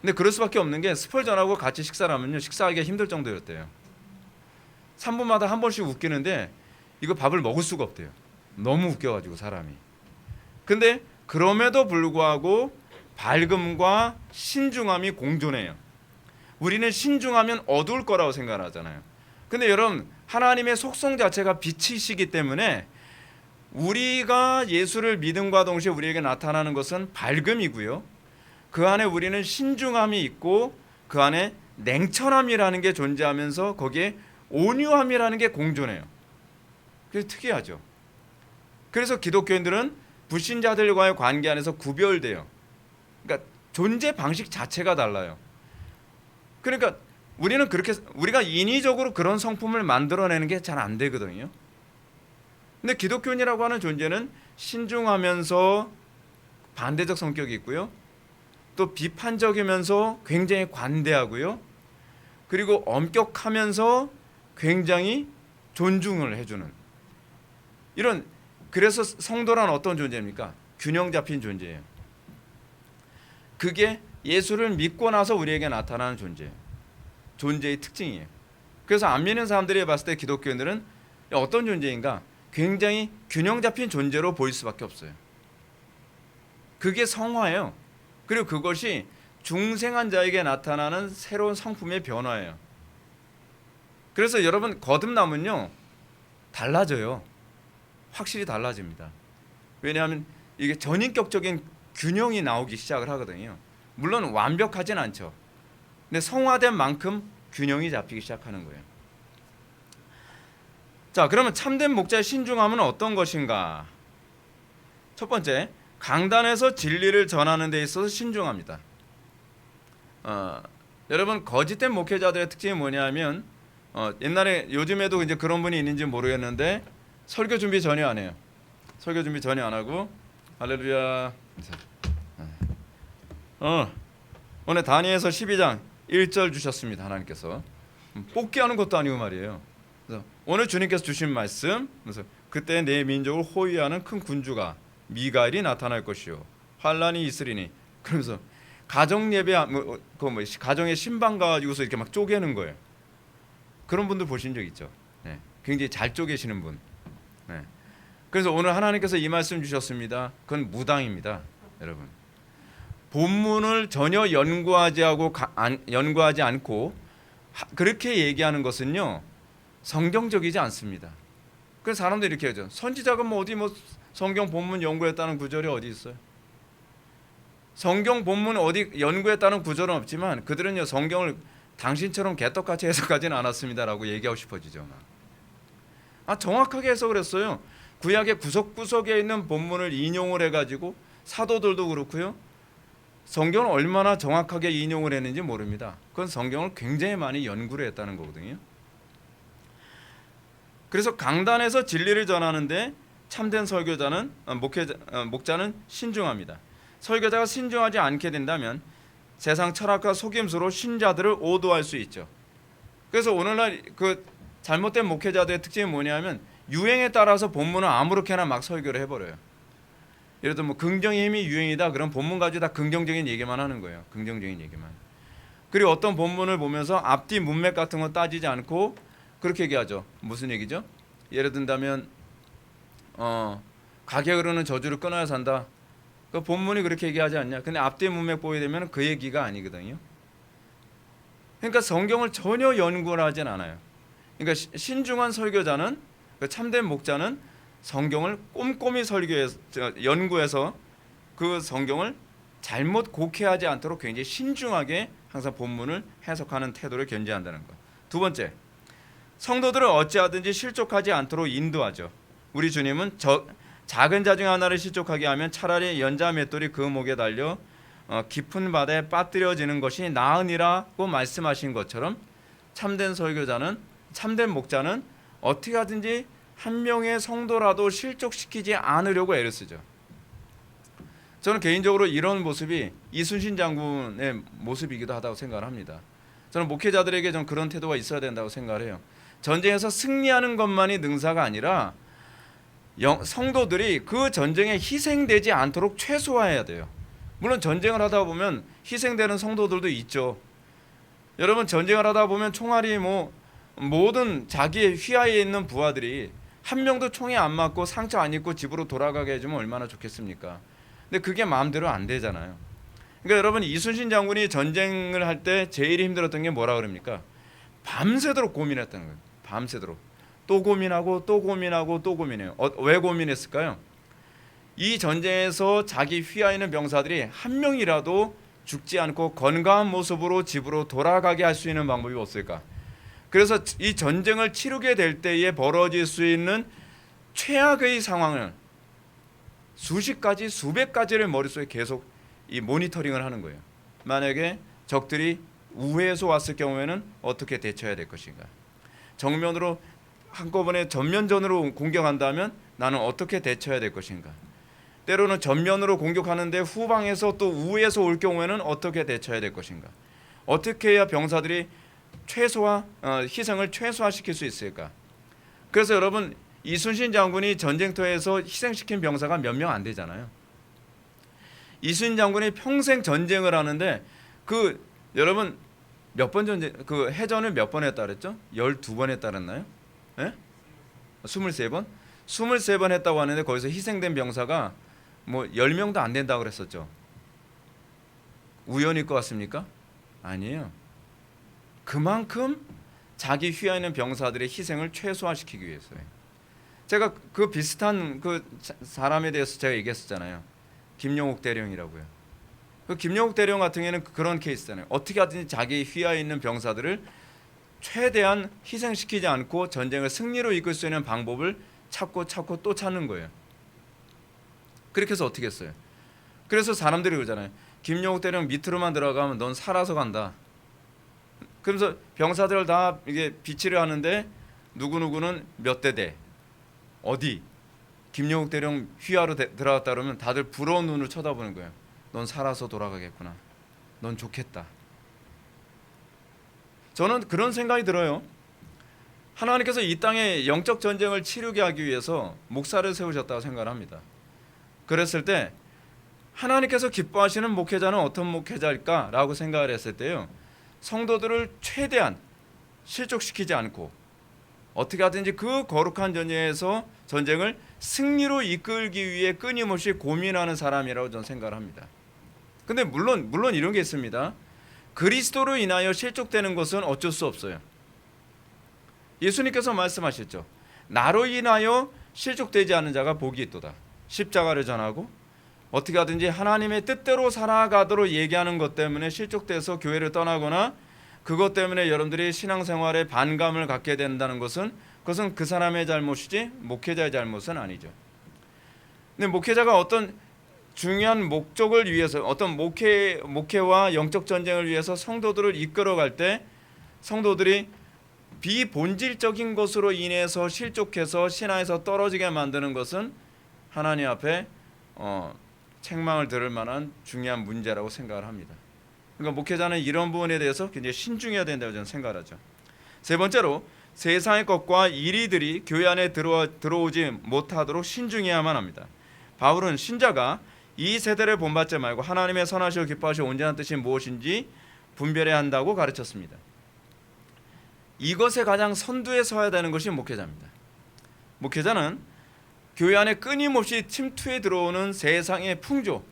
근데 그럴 수밖에 없는 게 스펄전하고 같이 식사를 하면요 식사하기가 힘들 정도였대요. 3분마다 한 번씩 웃기는데 이거 밥을 먹을 수가 없대요. 너무 웃겨가지고 사람이. 근데 그럼에도 불구하고 밝음과 신중함이 공존해요. 우리는 신중하면 어두울 거라고 생각하잖아요. 근데 여러분 하나님의 속성 자체가 빛이시기 때문에 우리가 예수를 믿음과 동시에 우리에게 나타나는 것은 밝음이고요. 그 안에 우리는 신중함이 있고 그 안에 냉철함이라는 게 존재하면서 거기에 온유함이라는 게 공존해요. 그게 특이하죠. 그래서 기독교인들은 불신자들과의 관계 안에서 구별돼요. 그러니까 존재 방식 자체가 달라요. 그러니까 우리가 인위적으로 그런 성품을 만들어내는 게 잘 안 되거든요. 근데 기독교인이라고 하는 존재는 신중하면서 반대적 성격이 있고요. 또 비판적이면서 굉장히 관대하고요. 그리고 엄격하면서 굉장히 존중을 해주는 이런, 그래서 성도란 어떤 존재입니까? 균형 잡힌 존재예요. 그게 예수를 믿고 나서 우리에게 나타나는 존재의 특징이에요. 그래서 안 믿는 사람들이 봤을 때 기독교인들은 어떤 존재인가? 굉장히 균형 잡힌 존재로 보일 수밖에 없어요. 그게 성화예요. 그리고 그것이 중생한 자에게 나타나는 새로운 성품의 변화예요. 그래서 여러분 거듭남은요 달라져요. 확실히 달라집니다. 왜냐하면 이게 전인격적인 균형이 나오기 시작을 하거든요. 물론 완벽하진 않죠. 근데 성화된 만큼 균형이 잡히기 시작하는 거예요. 자, 그러면 참된 목자의 신중함은 어떤 것인가? 첫 번째, 강단에서 진리를 전하는 데 있어서 신중합니다. 여러분 거짓된 목회자들의 특징이 뭐냐면 옛날에 요즘에도 이제 그런 분이 있는지 모르겠는데 설교 준비 전혀 안 해요. 설교 준비 전혀 안 하고 할렐루야. 오늘 다니엘서 12장 1절 주셨습니다. 하나님께서 뽑기 하는 것도 아니고 말이에요. 그래서 오늘 주님께서 주신 말씀, 그래서 그때 내 민족을 호위하는 큰 군주가 미가엘이 나타날 것이요 환란이 있으리니, 그러면서 가정 예배 가정의 신방 가지고서 이렇게 막 쪼개는 거예요. 그런 분들 보신 적 있죠? 네. 굉장히 잘 쪼개시는 분. 네. 그래서 오늘 하나님께서 이 말씀 주셨습니다. 그건 무당입니다, 여러분. 본문을 전혀 연구하지 않고 그렇게 얘기하는 것은요 성경적이지 않습니다. 그래서 사람들이 이렇게 하죠. 선지자가 뭐 어디 뭐 성경 본문 연구했다는 구절이 어디 있어요? 성경 본문 어디 연구했다는 구절은 없지만 그들은요 성경을 당신처럼 개떡같이 해석하지는 않았습니다라고 얘기하고 싶어지죠. 정확하게 해석을 했어요. 구약의 구석구석에 있는 본문을 인용을 해가지고 사도들도 그렇고요. 성경을 얼마나 정확하게 인용을 했는지 모릅니다. 그건 성경을 굉장히 많이 연구를 했다는 거거든요. 그래서 강단에서 진리를 전하는데 참된 설교자는 목자는 신중합니다. 설교자가 신중하지 않게 된다면 세상 철학과 속임수로 신자들을 오도할 수 있죠. 그래서 오늘날 그 잘못된 목회자들의 특징이 뭐냐면 유행에 따라서 본문을 아무렇게나 막 설교를 해버려요. 예를 들어 뭐 긍정의 힘이 유행이다. 그럼 본문 가지고 다 긍정적인 얘기만 하는 거예요. 긍정적인 얘기만. 그리고 어떤 본문을 보면서 앞뒤 문맥 같은 거 따지지 않고 그렇게 얘기하죠. 무슨 얘기죠? 예를 든다면 가게 흐르는 저주를 끊어야 산다. 그 본문이 그렇게 얘기하지 않냐. 근데 앞뒤 문맥 보게 되면 그 얘기가 아니거든요. 그러니까 성경을 전혀 연구를 하진 않아요. 그러니까 신중한 설교자는, 참된 목자는 성경을 꼼꼼히 연구해서 그 성경을 잘못 곡해하지 않도록 굉장히 신중하게 항상 본문을 해석하는 태도를 견지한다는 것. 두 번째, 성도들을 어찌하든지 실족하지 않도록 인도하죠. 우리 주님은 작은 자 중 하나를 실족하게 하면 차라리 연자 맷돌이 그 목에 달려 깊은 바다에 빠뜨려지는 것이 나으니라고 말씀하신 것처럼 참된 설교자는, 참된 목자는 어떻게 하든지 한 명의 성도라도 실족시키지 않으려고 애를 쓰죠. 저는 개인적으로 이런 모습이 이순신 장군의 모습이기도 하다고 생각을 합니다. 저는 목회자들에게 좀 그런 태도가 있어야 된다고 생각을 해요. 전쟁에서 승리하는 것만이 능사가 아니라 성도들이 그 전쟁에 희생되지 않도록 최소화해야 돼요. 물론 전쟁을 하다 보면 희생되는 성도들도 있죠. 여러분 전쟁을 하다 보면 총알이 모든 자기의 휘하에 있는 부하들이 한 명도 총에 안 맞고 상처 안 입고 집으로 돌아가게 해주면 얼마나 좋겠습니까? 근데 그게 마음대로 안 되잖아요. 그러니까 여러분 이순신 장군이 전쟁을 할 때 제일 힘들었던 게 뭐라 그럽니까? 밤새도록 고민했다는 거예요. 밤새도록 또 고민하고 또 고민하고 또 고민해요. 왜 고민했을까요? 이 전쟁에서 자기 휘하에 있는 병사들이 한 명이라도 죽지 않고 건강한 모습으로 집으로 돌아가게 할 수 있는 방법이 없을까? 그래서 이 전쟁을 치르게 될 때에 벌어질 수 있는 최악의 상황을 수십 가지, 수백 가지를 머릿속에 계속 이 모니터링을 하는 거예요. 만약에 적들이 우회해서 왔을 경우에는 어떻게 대처해야 될 것인가? 정면으로 한꺼번에 전면전으로 공격한다면 나는 어떻게 대처해야 될 것인가? 때로는 전면으로 공격하는데 후방에서 또 우회해서 올 경우에는 어떻게 대처해야 될 것인가? 어떻게 해야 병사들이 희생을 최소화시킬 수 있을까? 그래서 여러분 이순신 장군이 전쟁터에서 희생시킨 병사가 몇 명 안 되잖아요. 이순신 장군이 평생 전쟁을 하는데 여러분 몇 번 전쟁 해전을 몇 번 했다 그랬죠? 12번 했다 그랬나요? 예? 23번? 23번 했다고 하는데 거기서 희생된 병사가 10명도 안 된다고 그랬었죠. 우연일 것 같습니까? 아니에요. 그만큼 자기 휘하에 있는 병사들의 희생을 최소화시키기 위해서요. 제가 그 비슷한 사람에 대해서 제가 얘기했었잖아요. 김용옥 대령이라고요. 그 김용옥 대령 같은 경우에는 그런 케이스잖아요. 어떻게 하든지 자기 휘하에 있는 병사들을 최대한 희생시키지 않고 전쟁을 승리로 이끌 수 있는 방법을 찾고 또 찾는 거예요. 그렇게 해서 어떻게 했어요? 그래서 사람들이 그러잖아요. 김용옥 대령 밑으로만 들어가면 넌 살아서 간다. 그러면서 병사들 다 이게 비치를 하는데 누구누구는 몇 대대 어디 김영욱 대령 휘하로 들어갔다 그러면 다들 부러운 눈으로 쳐다보는 거예요. 넌 살아서 돌아가겠구나. 넌 좋겠다. 저는 그런 생각이 들어요. 하나님께서 이 땅에 영적 전쟁을 치르게 하기 위해서 목사를 세우셨다고 생각을 합니다. 그랬을 때 하나님께서 기뻐하시는 목회자는 어떤 목회자일까라고 생각을 했을 때요, 성도들을 최대한 실족시키지 않고 어떻게 하든지 그 거룩한 전쟁을 승리로 이끌기 위해 끊임없이 고민하는 사람이라고 저는 생각을 합니다. 근데 물론 이런 게 있습니다. 그리스도로 인하여 실족되는 것은 어쩔 수 없어요. 예수님께서 말씀하셨죠. 나로 인하여 실족되지 않는 자가 복이 있도다. 십자가를 전하고 어떻게 하든지 하나님의 뜻대로 살아가도록 얘기하는 것 때문에 실족돼서 교회를 떠나거나 그것 때문에 여러분들이 신앙생활에 반감을 갖게 된다는 그것은 그 사람의 잘못이지 목회자의 잘못은 아니죠. 근데 목회자가 어떤 중요한 목적을 위해서 어떤 목회와 영적 전쟁을 위해서 성도들을 이끌어갈 때 성도들이 비본질적인 것으로 인해서 실족해서 신앙에서 떨어지게 만드는 것은 하나님 앞에 책망을 들을 만한 중요한 문제라고 생각을 합니다. 그러니까 목회자는 이런 부분에 대해서 굉장히 신중해야 된다고 저는 생각을 하죠. 세 번째로 세상의 것과 이리들이 교회 안에 들어오지 못하도록 신중해야만 합니다. 바울은 신자가 이 세대를 본받지 말고 하나님의 선하시고 기뻐하시고 온전한 뜻이 무엇인지 분별해야 한다고 가르쳤습니다. 이것에 가장 선두에 서야 되는 것이 목회자입니다. 목회자는 교회 안에 끊임없이 침투해 들어오는 세상의 풍조,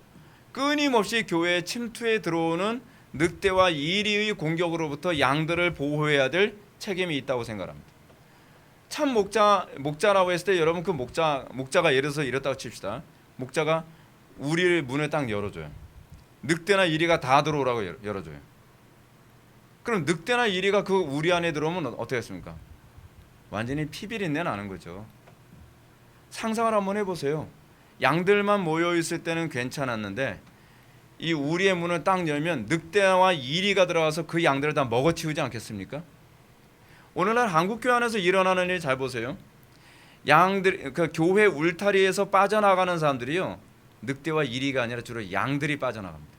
끊임없이 교회에 침투해 들어오는 늑대와 이리의 공격으로부터 양들을 보호해야 될 책임이 있다고 생각합니다. 참 목자라고 했을 때 여러분 그 목자가 예를 들어서 이렇다고 칩시다. 목자가 우리의 문을 딱 열어줘요. 늑대나 이리가 다 들어오라고 열어줘요. 그럼 늑대나 이리가 그 우리 안에 들어오면 어떻게 했습니까? 완전히 피비린내 나는 거죠. 상상을 한번 해보세요. 양들만 모여 있을 때는 괜찮았는데 이 우리의 문을 딱 열면 늑대와 이리가 들어와서 그 양들을 다 먹어치우지 않겠습니까? 오늘날 한국교회 안에서 일어나는 일 잘 보세요. 그 교회 울타리에서 빠져나가는 사람들이요, 늑대와 이리가 아니라 주로 양들이 빠져나갑니다.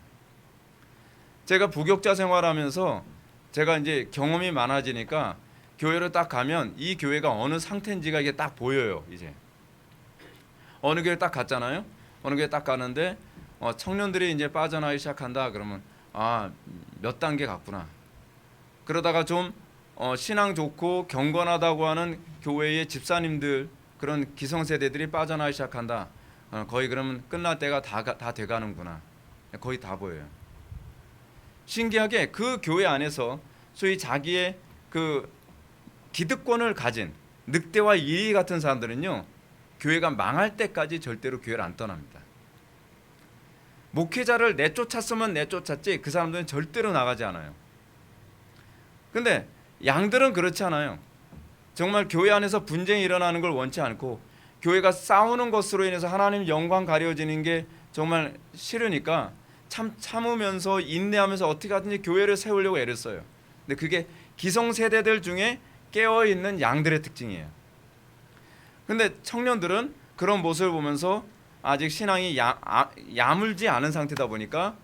제가 부교육자 생활하면서 제가 이제 경험이 많아지니까 교회를 딱 가면 이 교회가 어느 상태인지가 이게 딱 보여요. 이제 어느 교회 딱 갔잖아요. 어느 교회 딱 가는데 청년들이 이제 빠져나가기 시작한다. 그러면 몇 단계 갔구나. 그러다가 좀 신앙 좋고 경건하다고 하는 교회의 집사님들, 그런 기성세대들이 빠져나가기 시작한다. 거의 그러면 끝날 때가 다 돼가는구나. 거의 다 보여요. 신기하게 그 교회 안에서 소위 자기의 그 기득권을 가진 늑대와 이리 같은 사람들은요, 교회가 망할 때까지 절대로 교회를 안 떠납니다. 목회자를 내쫓았으면 내쫓았지 그 사람들은 절대로 나가지 않아요. 근데 양들은 그렇지 않아요. 정말 교회 안에서 분쟁이 일어나는 걸 원치 않고 교회가 싸우는 것으로 인해서 하나님 영광 가려지는 게 정말 싫으니까 참으면서 인내하면서 어떻게 하든지 교회를 세우려고 애를 써요. 근데 그게 기성세대들 중에 깨어있는 양들의 특징이에요. 근데 청년들은 그런 모습을 보면서 아직 신앙이 야물지 않은 상태다 보니까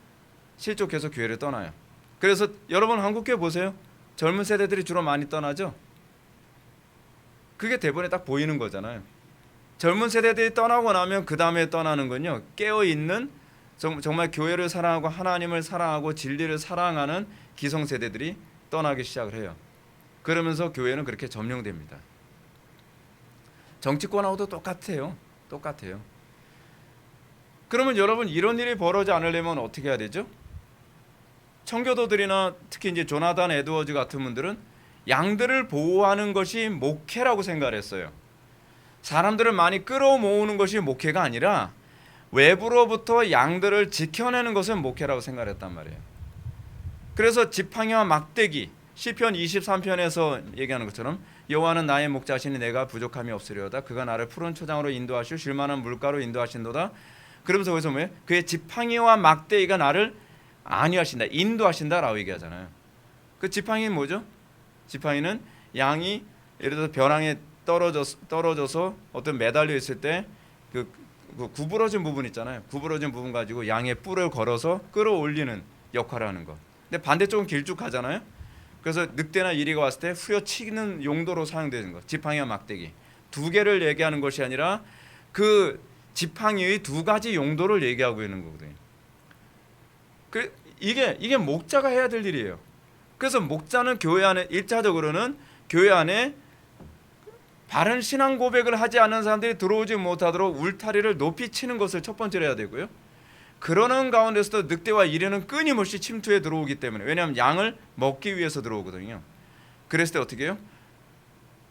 실족해서 교회를 떠나요. 그래서 여러분 한국교회 보세요. 젊은 세대들이 주로 많이 떠나죠. 그게 대본에 딱 보이는 거잖아요. 젊은 세대들이 떠나고 나면 그 다음에 떠나는 건요, 깨어있는 정말 교회를 사랑하고 하나님을 사랑하고 진리를 사랑하는 기성세대들이 떠나기 시작을 해요. 그러면서 교회는 그렇게 점령됩니다. 정치권하고도 똑같아요. 그러면 여러분 이런 일이 벌어지지 않으려면 어떻게 해야 되죠? 청교도들이나 특히 이제 조나단 에드워즈 같은 분들은 양들을 보호하는 것이 목회라고 생각을 했어요. 사람들을 많이 끌어모으는 것이 목회가 아니라 외부로부터 양들을 지켜내는 것은 목회라고 생각을 했단 말이에요. 그래서 지팡이와 막대기, 시편 23편에서 얘기하는 것처럼 여호와는 나의 목자시니 내가 부족함이 없으리로다. 그가 나를 푸른 초장으로 인도하시고 쉴만한 물가로 인도하신도다. 그러면서 거기서 뭐예요? 그의 지팡이와 막대기가 나를 안위하신다, 인도하신다라고 얘기하잖아요. 그 지팡이는 뭐죠? 지팡이는 양이 예를 들어서 벼랑에 떨어져서 어떤 매달려 있을 때 그 구부러진 부분 있잖아요. 구부러진 부분 가지고 양의 뿔을 걸어서 끌어올리는 역할을 하는 거. 근데 반대쪽은 길쭉하잖아요. 그래서 늑대나 이리가 왔을 때 후려치는 용도로 사용되는 거. 지팡이와 막대기 두 개를 얘기하는 것이 아니라 그 지팡이의 두 가지 용도를 얘기하고 있는 거거든요. 이게 목자가 해야 될 일이에요. 그래서 목자는 교회 안에 1차적으로는 교회 안에 바른 신앙 고백을 하지 않는 사람들이 들어오지 못하도록 울타리를 높이 치는 것을 첫 번째로 해야 되고요. 그러는 가운데서도 늑대와 이리는 끊임없이 침투해 들어오기 때문에, 왜냐하면 양을 먹기 위해서 들어오거든요. 그랬을 때 어떻게 해요?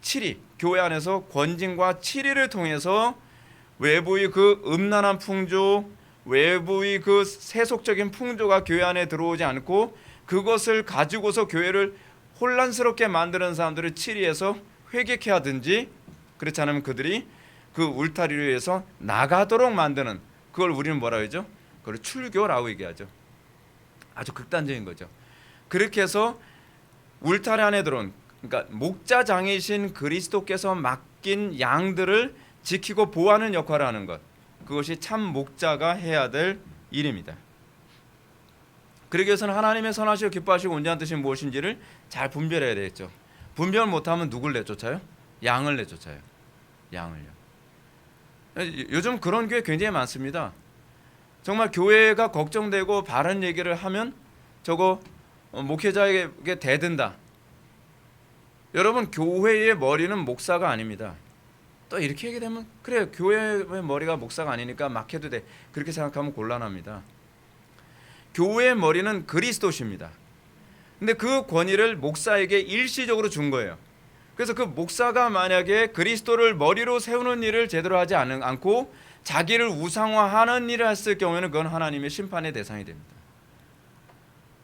치리, 교회 안에서 권징과 치리를 통해서 외부의 그 음란한 풍조, 외부의 그 세속적인 풍조가 교회 안에 들어오지 않고 그것을 가지고서 교회를 혼란스럽게 만드는 사람들을 치리해서 회개케 하든지, 그렇지 않으면 그들이 그 울타리를 위해서 나가도록 만드는, 그걸 우리는 뭐라고 하죠? 그걸 출교라고 얘기하죠. 아주 극단적인 거죠. 그렇게 해서 울타리 안에 들어온, 그러니까 목자장이신 그리스도께서 맡긴 양들을 지키고 보호하는 역할을 하는 것, 그것이 참 목자가 해야 될 일입니다. 그러기 위해서는 하나님의 선하시고 기뻐하시고 온전한 뜻이 무엇인지를 잘 분별해야 되겠죠. 분별 못하면 누굴 내쫓아요? 양을 내쫓아요. 양을요. 요즘 그런 교회 굉장히 많습니다. 정말 교회가 걱정되고 바른 얘기를 하면 저거 목회자에게 대든다. 여러분, 교회의 머리는 목사가 아닙니다. 또 이렇게 얘기되면 그래, 교회의 머리가 목사가 아니니까 막 해도 돼, 그렇게 생각하면 곤란합니다. 교회의 머리는 그리스도십니다. 근데 그 권위를 목사에게 일시적으로 준 거예요. 그래서 그 목사가 만약에 그리스도를 머리로 세우는 일을 제대로 하지 않고 자기를 우상화하는 일을 했을 경우에는 그건 하나님의 심판의 대상이 됩니다.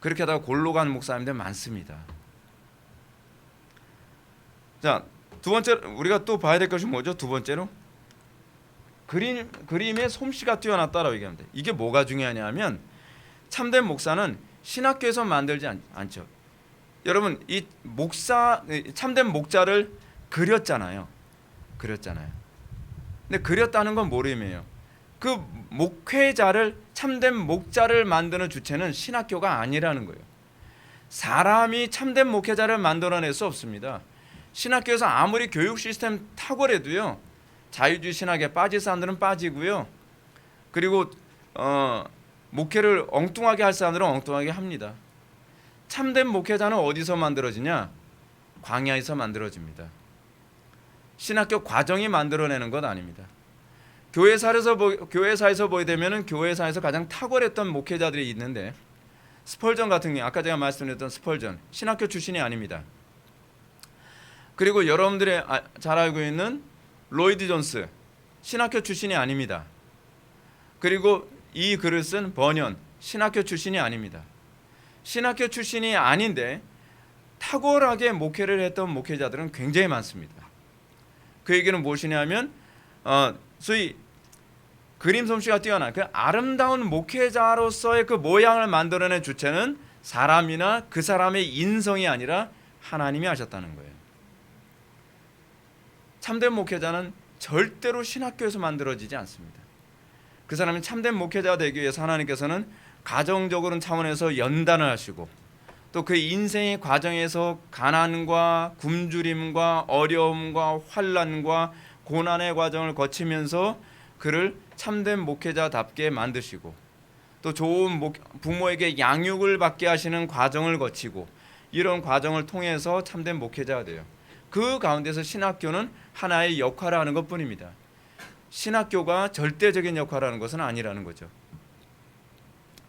그렇게 하다가 골로 간 목사님들 많습니다. 자, 두 번째 우리가 또 봐야 될 것이 뭐죠? 두 번째로 그림의 솜씨가 뛰어났다라고 얘기합니다. 이게 뭐가 중요하냐면, 참된 목사는 신학교에서 만들지 않죠. 여러분, 이 참된 목자를 그렸잖아요. 근데 그렸다는 건 뭘 의미해요? 그 목회자를, 참된 목자를 만드는 주체는 신학교가 아니라는 거예요. 사람이 참된 목회자를 만들어낼 수 없습니다. 신학교에서 아무리 교육 시스템 탁월해도요, 자유주의 신학에 빠질 사람들은 빠지고요, 그리고 목회를 엉뚱하게 할 사람들은 엉뚱하게 합니다. 참된 목회자는 어디서 만들어지냐? 광야에서 만들어집니다. 신학교 과정이 만들어내는 것 아닙니다. 교회사에서 보게 되면은 교회사에서 가장 탁월했던 목회자들이 있는데, 스펄전 같은 경우, 아까 제가 말씀드렸던 스펄전, 신학교 출신이 아닙니다. 그리고 여러분들이 잘 알고 있는 로이드 존스, 신학교 출신이 아닙니다. 그리고 이 글을 쓴 버년, 신학교 출신이 아닙니다. 신학교 출신이 아닌데 탁월하게 목회를 했던 목회자들은 굉장히 많습니다. 그 얘기는 무엇이냐면, 소위 그림 솜씨가 뛰어난 그 아름다운 목회자로서의 그 모양을 만들어낸 주체는 사람이나 그 사람의 인성이 아니라 하나님이 하셨다는 거예요. 참된 목회자는 절대로 신학교에서 만들어지지 않습니다. 그 사람이 참된 목회자가 되기 위해서 하나님께서는 가정적으로는 차원에서 연단을 하시고, 또 그 인생의 과정에서 가난과 굶주림과 어려움과 환난과 고난의 과정을 거치면서 그를 참된 목회자답게 만드시고, 또 좋은 부모에게 양육을 받게 하시는 과정을 거치고, 이런 과정을 통해서 참된 목회자가 돼요. 그 가운데서 신학교는 하나의 역할을 하는 것뿐입니다. 신학교가 절대적인 역할을 하는 것은 아니라는 거죠.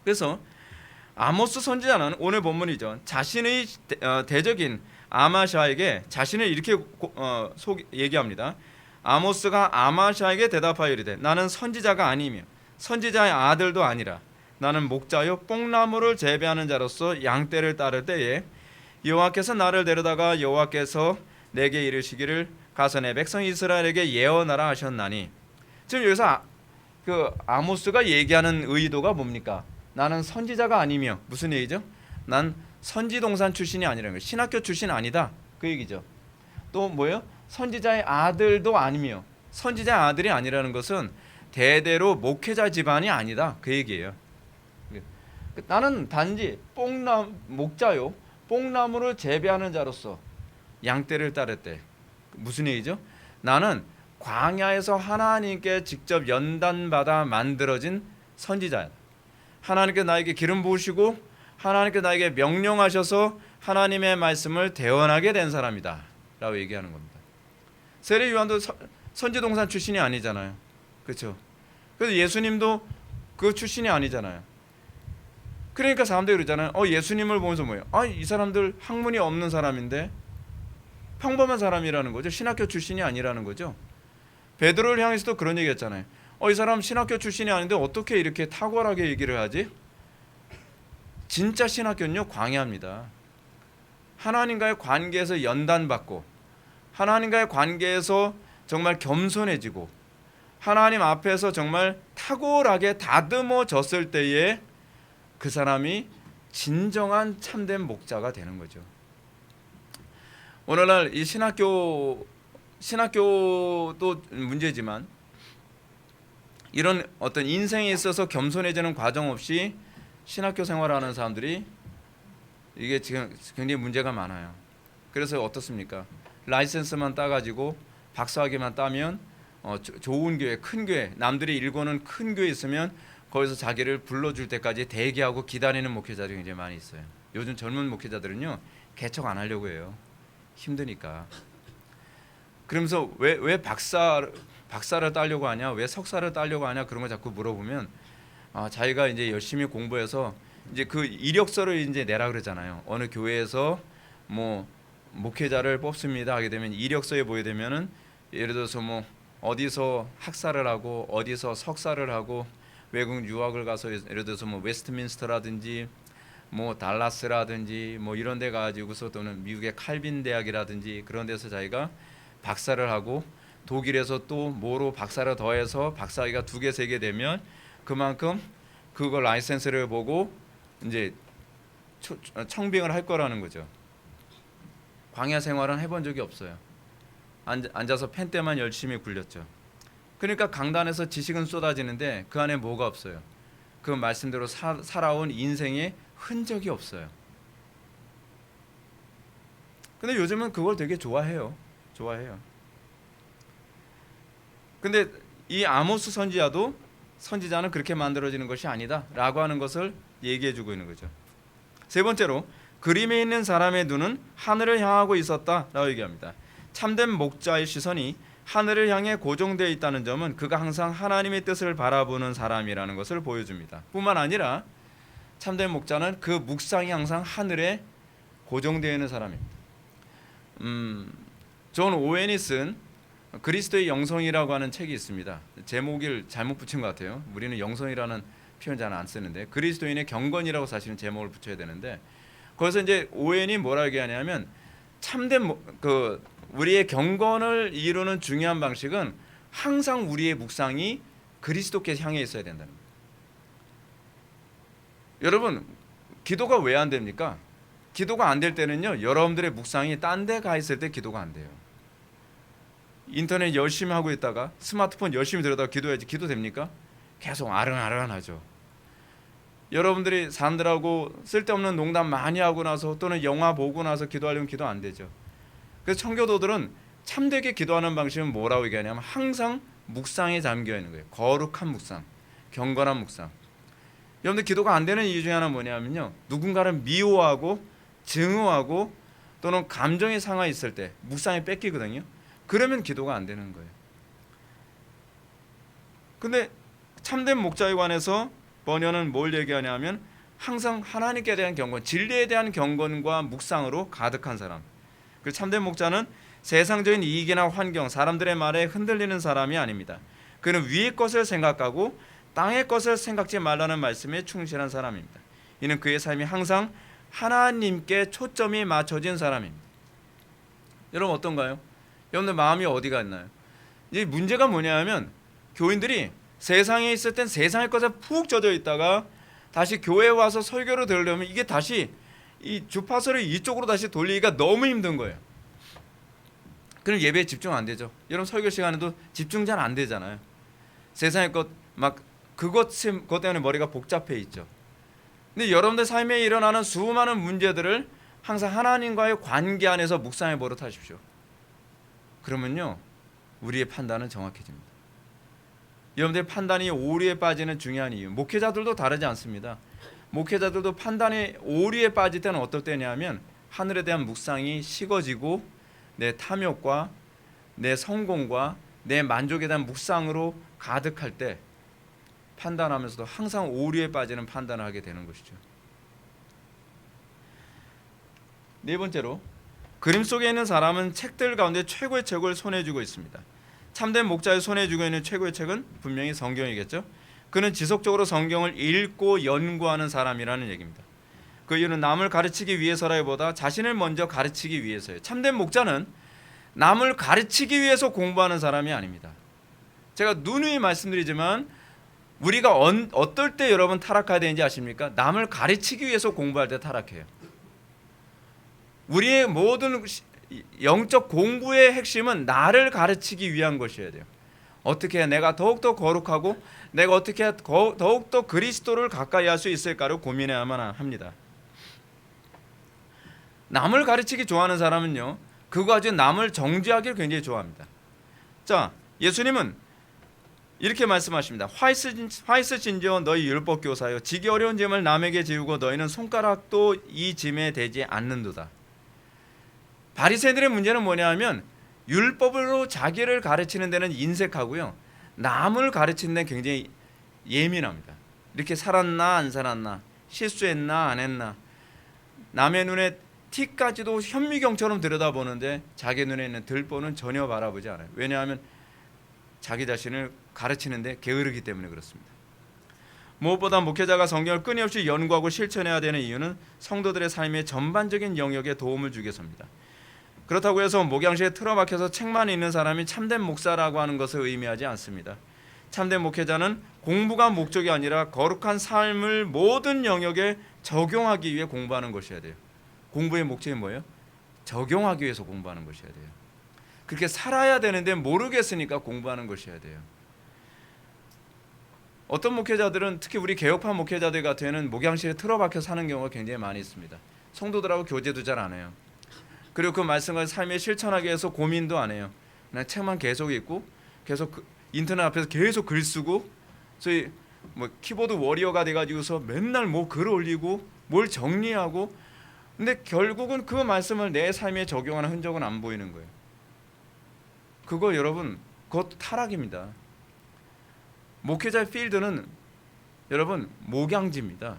그래서 아모스 선지자는, 오늘 본문이죠, 자신의 대적인 아마샤에게 자신을 이렇게 얘기합니다. 아모스가 아마샤에게 대답하여 이르되, 나는 선지자가 아니며 선지자의 아들도 아니라 나는 목자요 뽕나무를 재배하는 자로서 양떼를 따를 때에 여호와께서 나를 데려다가 여호와께서 내게 이르시기를 가서 내 백성 이스라엘에게 예언하라 하셨나니. 지금 여기서 그 아모스가 얘기하는 의도가 뭡니까? 나는 선지자가 아니며, 무슨 얘기죠? 난 선지동산 출신이 아니라는 거예요. 신학교 출신 아니다 그 얘기죠. 또 뭐예요? 선지자의 아들도 아니며 선지자의 아들이 아니라는 것은 대대로 목회자 집안이 아니다 그 얘기예요. 나는 단지 목자요 뽕나무를 재배하는 자로서 양떼를 따르되 무슨 얘기죠? 나는 광야에서 하나님께 직접 연단받아 만들어진 선지자야. 하나님께 나에게 기름 부으시고 하나님께 나에게 명령하셔서 하나님의 말씀을 대언하게 된 사람이다 라고 얘기하는 겁니다. 세례 요한도 선지동산 출신이 아니잖아요. 그렇죠? 그래서 예수님도 그 출신이 아니잖아요. 그러니까 사람들이 그러잖아요. 예수님을 보면서 뭐예요? 이 사람들 학문이 없는 사람인데 평범한 사람이라는 거죠. 신학교 출신이 아니라는 거죠. 베드로를 향해서도 그런 얘기했잖아요. 이 사람 신학교 출신이 아닌데 어떻게 이렇게 탁월하게 얘기를 하지? 진짜 신학교는요 광야입니다. 하나님과의 관계에서 연단받고 하나님과의 관계에서 정말 겸손해지고 하나님 앞에서 정말 탁월하게 다듬어졌을 때에 그 사람이 진정한 참된 목자가 되는 거죠. 오늘날 이 신학교도 문제지만 이런 어떤 인생에 있어서 겸손해지는 과정 없이 신학교 생활하는 사람들이 이게 지금 굉장히 문제가 많아요. 그래서 어떻습니까? 라이센스만 따가지고 박사학위만 따면 좋은 교회, 큰 교회, 남들이 일궈는 큰 교회 있으면 거기서 자기를 불러줄 때까지 대기하고 기다리는 목회자들이 굉장히 많이 있어요. 요즘 젊은 목회자들은요 개척 안 하려고 해요. 힘드니까. 그러면서 왜 박사를 따려고 하냐, 왜 석사를 따려고 하냐 그런 거 자꾸 물어보면 자기가 이제 열심히 공부해서 이제 그 이력서를 이제 내라 그러잖아요. 어느 교회에서 뭐 목회자를 뽑습니다 하게 되면 이력서에 보게 되면은 예를 들어서 뭐 어디서 학사를 하고 어디서 석사를 하고 외국 유학을 가서 예를 들어서 뭐 웨스트민스터라든지 뭐 달라스라든지 뭐 이런 데 가지고서 또는 미국의 칼빈 대학이라든지 그런 데서 자기가 박사를 하고 독일에서 또 뭐로 박사를 더해서 박사학위가 2개, 3개 되면 그만큼 그걸 라이센스를 보고 이제 청빙을 할 거라는 거죠. 광야 생활은 해본 적이 없어요. 앉아서 펜 때만 열심히 굴렸죠. 그러니까 강단에서 지식은 쏟아지는데 그 안에 뭐가 없어요. 그 말씀대로 살아온 인생의 흔적이 없어요. 근데 요즘은 그걸 되게 좋아해요. 근데 이 아모스 선지자는 그렇게 만들어지는 것이 아니다라고 하는 것을 얘기해주고 있는 거죠. 세 번째로 그림에 있는 사람의 눈은 하늘을 향하고 있었다라고 얘기합니다. 참된 목자의 시선이 하늘을 향해 고정되어 있다는 점은 그가 항상 하나님의 뜻을 바라보는 사람이라는 것을 보여줍니다. 뿐만 아니라 참된 목자는 그 묵상이 항상 하늘에 고정되어 있는 사람입니다. 존 오웬이 쓴 그리스도의 영성이라고 하는 책이 있습니다. 제목을 잘못 붙인 것 같아요. 우리는 영성이라는 표현 잘 안 쓰는데 그리스도인의 경건이라고 사실은 제목을 붙여야 되는데 거기서 이제 오웬이 뭐라고 얘기하냐면 참된 우리의 경건을 이루는 중요한 방식은 항상 우리의 묵상이 그리스도께 향해 있어야 된다는 거예요. 여러분 기도가 왜 안 됩니까? 기도가 안 될 때는요 여러분들의 묵상이 딴 데 가 있을 때 기도가 안 돼요. 인터넷 열심히 하고 있다가 스마트폰 열심히 들여다가 기도해야지 기도 됩니까? 계속 아른아른하죠. 여러분들이 사람들하고 쓸데없는 농담 많이 하고 나서 또는 영화 보고 나서 기도하려면 기도 안 되죠. 그래서 청교도들은 참되게 기도하는 방식은 뭐라고 얘기하냐면 항상 묵상에 잠겨 있는 거예요. 거룩한 묵상, 경건한 묵상. 여러분들 기도가 안 되는 이유 중에 하나 뭐냐면요 누군가를 미워하고 증오하고 또는 감정이 상해 있을 때 묵상이 뺏기거든요. 그러면 기도가 안 되는 거예요. 근데 참된 목자에 관해서 번연은 뭘 얘기하냐면 항상 하나님께 대한 경건, 진리에 대한 경건과 묵상으로 가득한 사람. 그 참된 목자는 세상적인 이익이나 환경, 사람들의 말에 흔들리는 사람이 아닙니다. 그는 위의 것을 생각하고 땅의 것을 생각지 말라는 말씀에 충실한 사람입니다. 이는 그의 삶이 항상 하나님께 초점이 맞춰진 사람입니다. 여러분 어떤가요? 여러분들 마음이 어디가 있나요? 이 문제가 뭐냐면 교인들이 세상에 있을 땐 세상의 것에 푹 젖어 있다가 다시 교회에 와서 설교를 들으려면 이게 다시 이 주파수를 이쪽으로 다시 돌리기가 너무 힘든 거예요. 그럼 예배에 집중 안 되죠. 여러분 설교 시간에도 집중 잘 안 되잖아요. 세상의 것 막 그것 때문에 머리가 복잡해 있죠. 근데 여러분들 삶에 일어나는 수많은 문제들을 항상 하나님과의 관계 안에서 묵상해 버릇하십시오. 그러면요 우리의 판단은 정확해집니다. 여러분들의 판단이 오류에 빠지는 중요한 이유, 목회자들도 다르지 않습니다. 목회자들도 판단이 오류에 빠질 때는 어떨 때냐면 하늘에 대한 묵상이 식어지고 내 탐욕과 내 성공과 내 만족에 대한 묵상으로 가득할 때 판단하면서도 항상 오류에 빠지는 판단을 하게 되는 것이죠. 네 번째로, 그림 속에 있는 사람은 책들 가운데 최고의 책을 손에 쥐고 있습니다. 참된 목자의 손에 쥐고 있는 최고의 책은 분명히 성경이겠죠. 그는 지속적으로 성경을 읽고 연구하는 사람이라는 얘기입니다. 그 이유는 남을 가르치기 위해서라기보다 자신을 먼저 가르치기 위해서예요. 참된 목자는 남을 가르치기 위해서 공부하는 사람이 아닙니다. 제가 누누이 말씀드리지만 우리가 어떨 때 여러분 타락해야 되는지 아십니까? 남을 가르치기 위해서 공부할 때 타락해요. 우리의 모든 영적 공부의 핵심은 나를 가르치기 위한 것이어야 돼요. 어떻게 해야 내가 더욱더 거룩하고 내가 어떻게 해야 더욱더 그리스도를 가까이 할 수 있을까를 고민해야만 합니다. 남을 가르치기 좋아하는 사람은요, 그거 가지고 남을 정죄하기를 굉장히 좋아합니다. 자, 예수님은 이렇게 말씀하십니다. 화이스진저 너희 율법교사여, 지기 어려운 짐을 남에게 지우고 너희는 손가락도 이 짐에 대지 않는도다. 바리새인들의 문제는 뭐냐면 율법으로 자기를 가르치는 데는 인색하고요, 남을 가르치는 데는 굉장히 예민합니다. 이렇게 살았나 안 살았나, 실수했나 안 했나, 남의 눈에 티까지도 현미경처럼 들여다보는데 자기 눈에 있는 들보는 전혀 바라보지 않아요. 왜냐하면 자기 자신을 가르치는데 게으르기 때문에 그렇습니다. 무엇보다 목회자가 성경을 끊임없이 연구하고 실천해야 되는 이유는 성도들의 삶의 전반적인 영역에 도움을 주기 위해서입니다. 그렇다고 해서 목양실에 틀어박혀서 책만 읽는 사람이 참된 목사라고 하는 것을 의미하지 않습니다. 참된 목회자는 공부가 목적이 아니라 거룩한 삶을 모든 영역에 적용하기 위해 공부하는 것이어야 돼요. 공부의 목적이 뭐예요? 적용하기 위해서 공부하는 것이어야 돼요. 그렇게 살아야 되는데 모르겠으니까 공부하는 것이어야 돼요. 어떤 목회자들은, 특히 우리 개혁파 목회자들 같은 경우는 목양실에 틀어박혀 사는 경우가 굉장히 많이 있습니다. 성도들하고 교제도 잘 안 해요. 그리고 그 말씀을 삶에 실천하기 위해서 고민도 안 해요. 그냥 책만 계속 읽고 계속 인터넷 앞에서 계속 글 쓰고, 소위 뭐 키보드 워리어가 돼가지고서 맨날 뭐 글 올리고 뭘 정리하고, 근데 결국은 그 말씀을 내 삶에 적용하는 흔적은 안 보이는 거예요. 그거 여러분, 그것도 타락입니다. 목회자의 필드는 여러분 목양지입니다.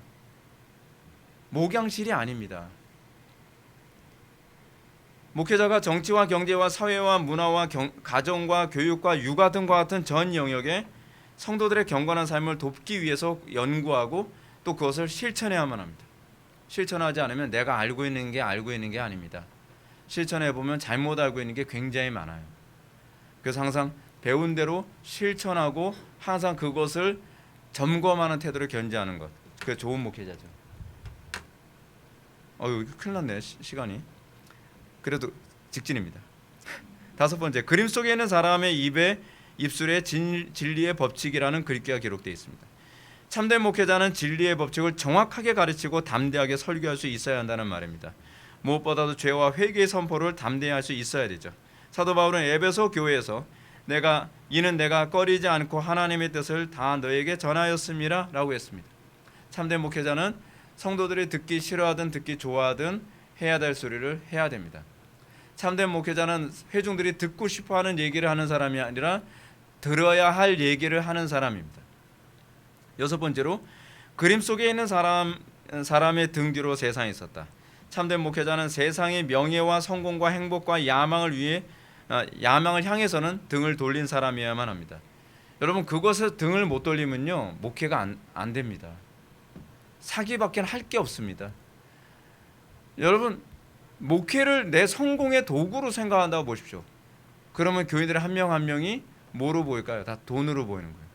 목양실이 아닙니다. 목회자가 정치와 경제와 사회와 문화와 가정과 교육과 육아 등과 같은 전 영역에 성도들의 경건한 삶을 돕기 위해서 연구하고 또 그것을 실천해야만 합니다. 실천하지 않으면 내가 알고 있는 게 아닙니다. 실천해 보면 잘못 알고 있는 게 굉장히 많아요. 그래서 항상 배운 대로 실천하고 항상 그것을 점검하는 태도를 견지하는 것, 그게 좋은 목회자죠. 큰일 났네, 시간이. 그래도 직진입니다. 다섯 번째, 그림 속에 있는 사람의 입술에 진리의 법칙이라는 글귀가 기록되어 있습니다. 참된 목회자는 진리의 법칙을 정확하게 가르치고 담대하게 설교할 수 있어야 한다는 말입니다. 무엇보다도 죄와 회개의 선포를 담대히 할 수 있어야 되죠. 사도 바울은 에베소 교회에서 이는 내가 꺼리지 않고 하나님의 뜻을 다 너에게 전하였음이라 라고 했습니다. 참된 목회자는 성도들이 듣기 싫어하든 듣기 좋아하든 해야 될 소리를 해야 됩니다. 참된 목회자는 회중들이 듣고 싶어하는 얘기를 하는 사람이 아니라 들어야 할 얘기를 하는 사람입니다. 여섯 번째로, 그림 속에 있는 사람의 등 뒤로 세상이 있었다. 참된 목회자는 세상의 명예와 성공과 행복과 야망을 향해서는 등을 돌린 사람이어야만 합니다. 여러분, 그것에 등을 못 돌리면요 목회가 안 됩니다. 사기밖에 할 게 없습니다. 여러분, 목회를 내 성공의 도구로 생각한다고 보십시오. 그러면 교인들 한 명 한 명이 뭐로 보일까요? 다 돈으로 보이는 거예요.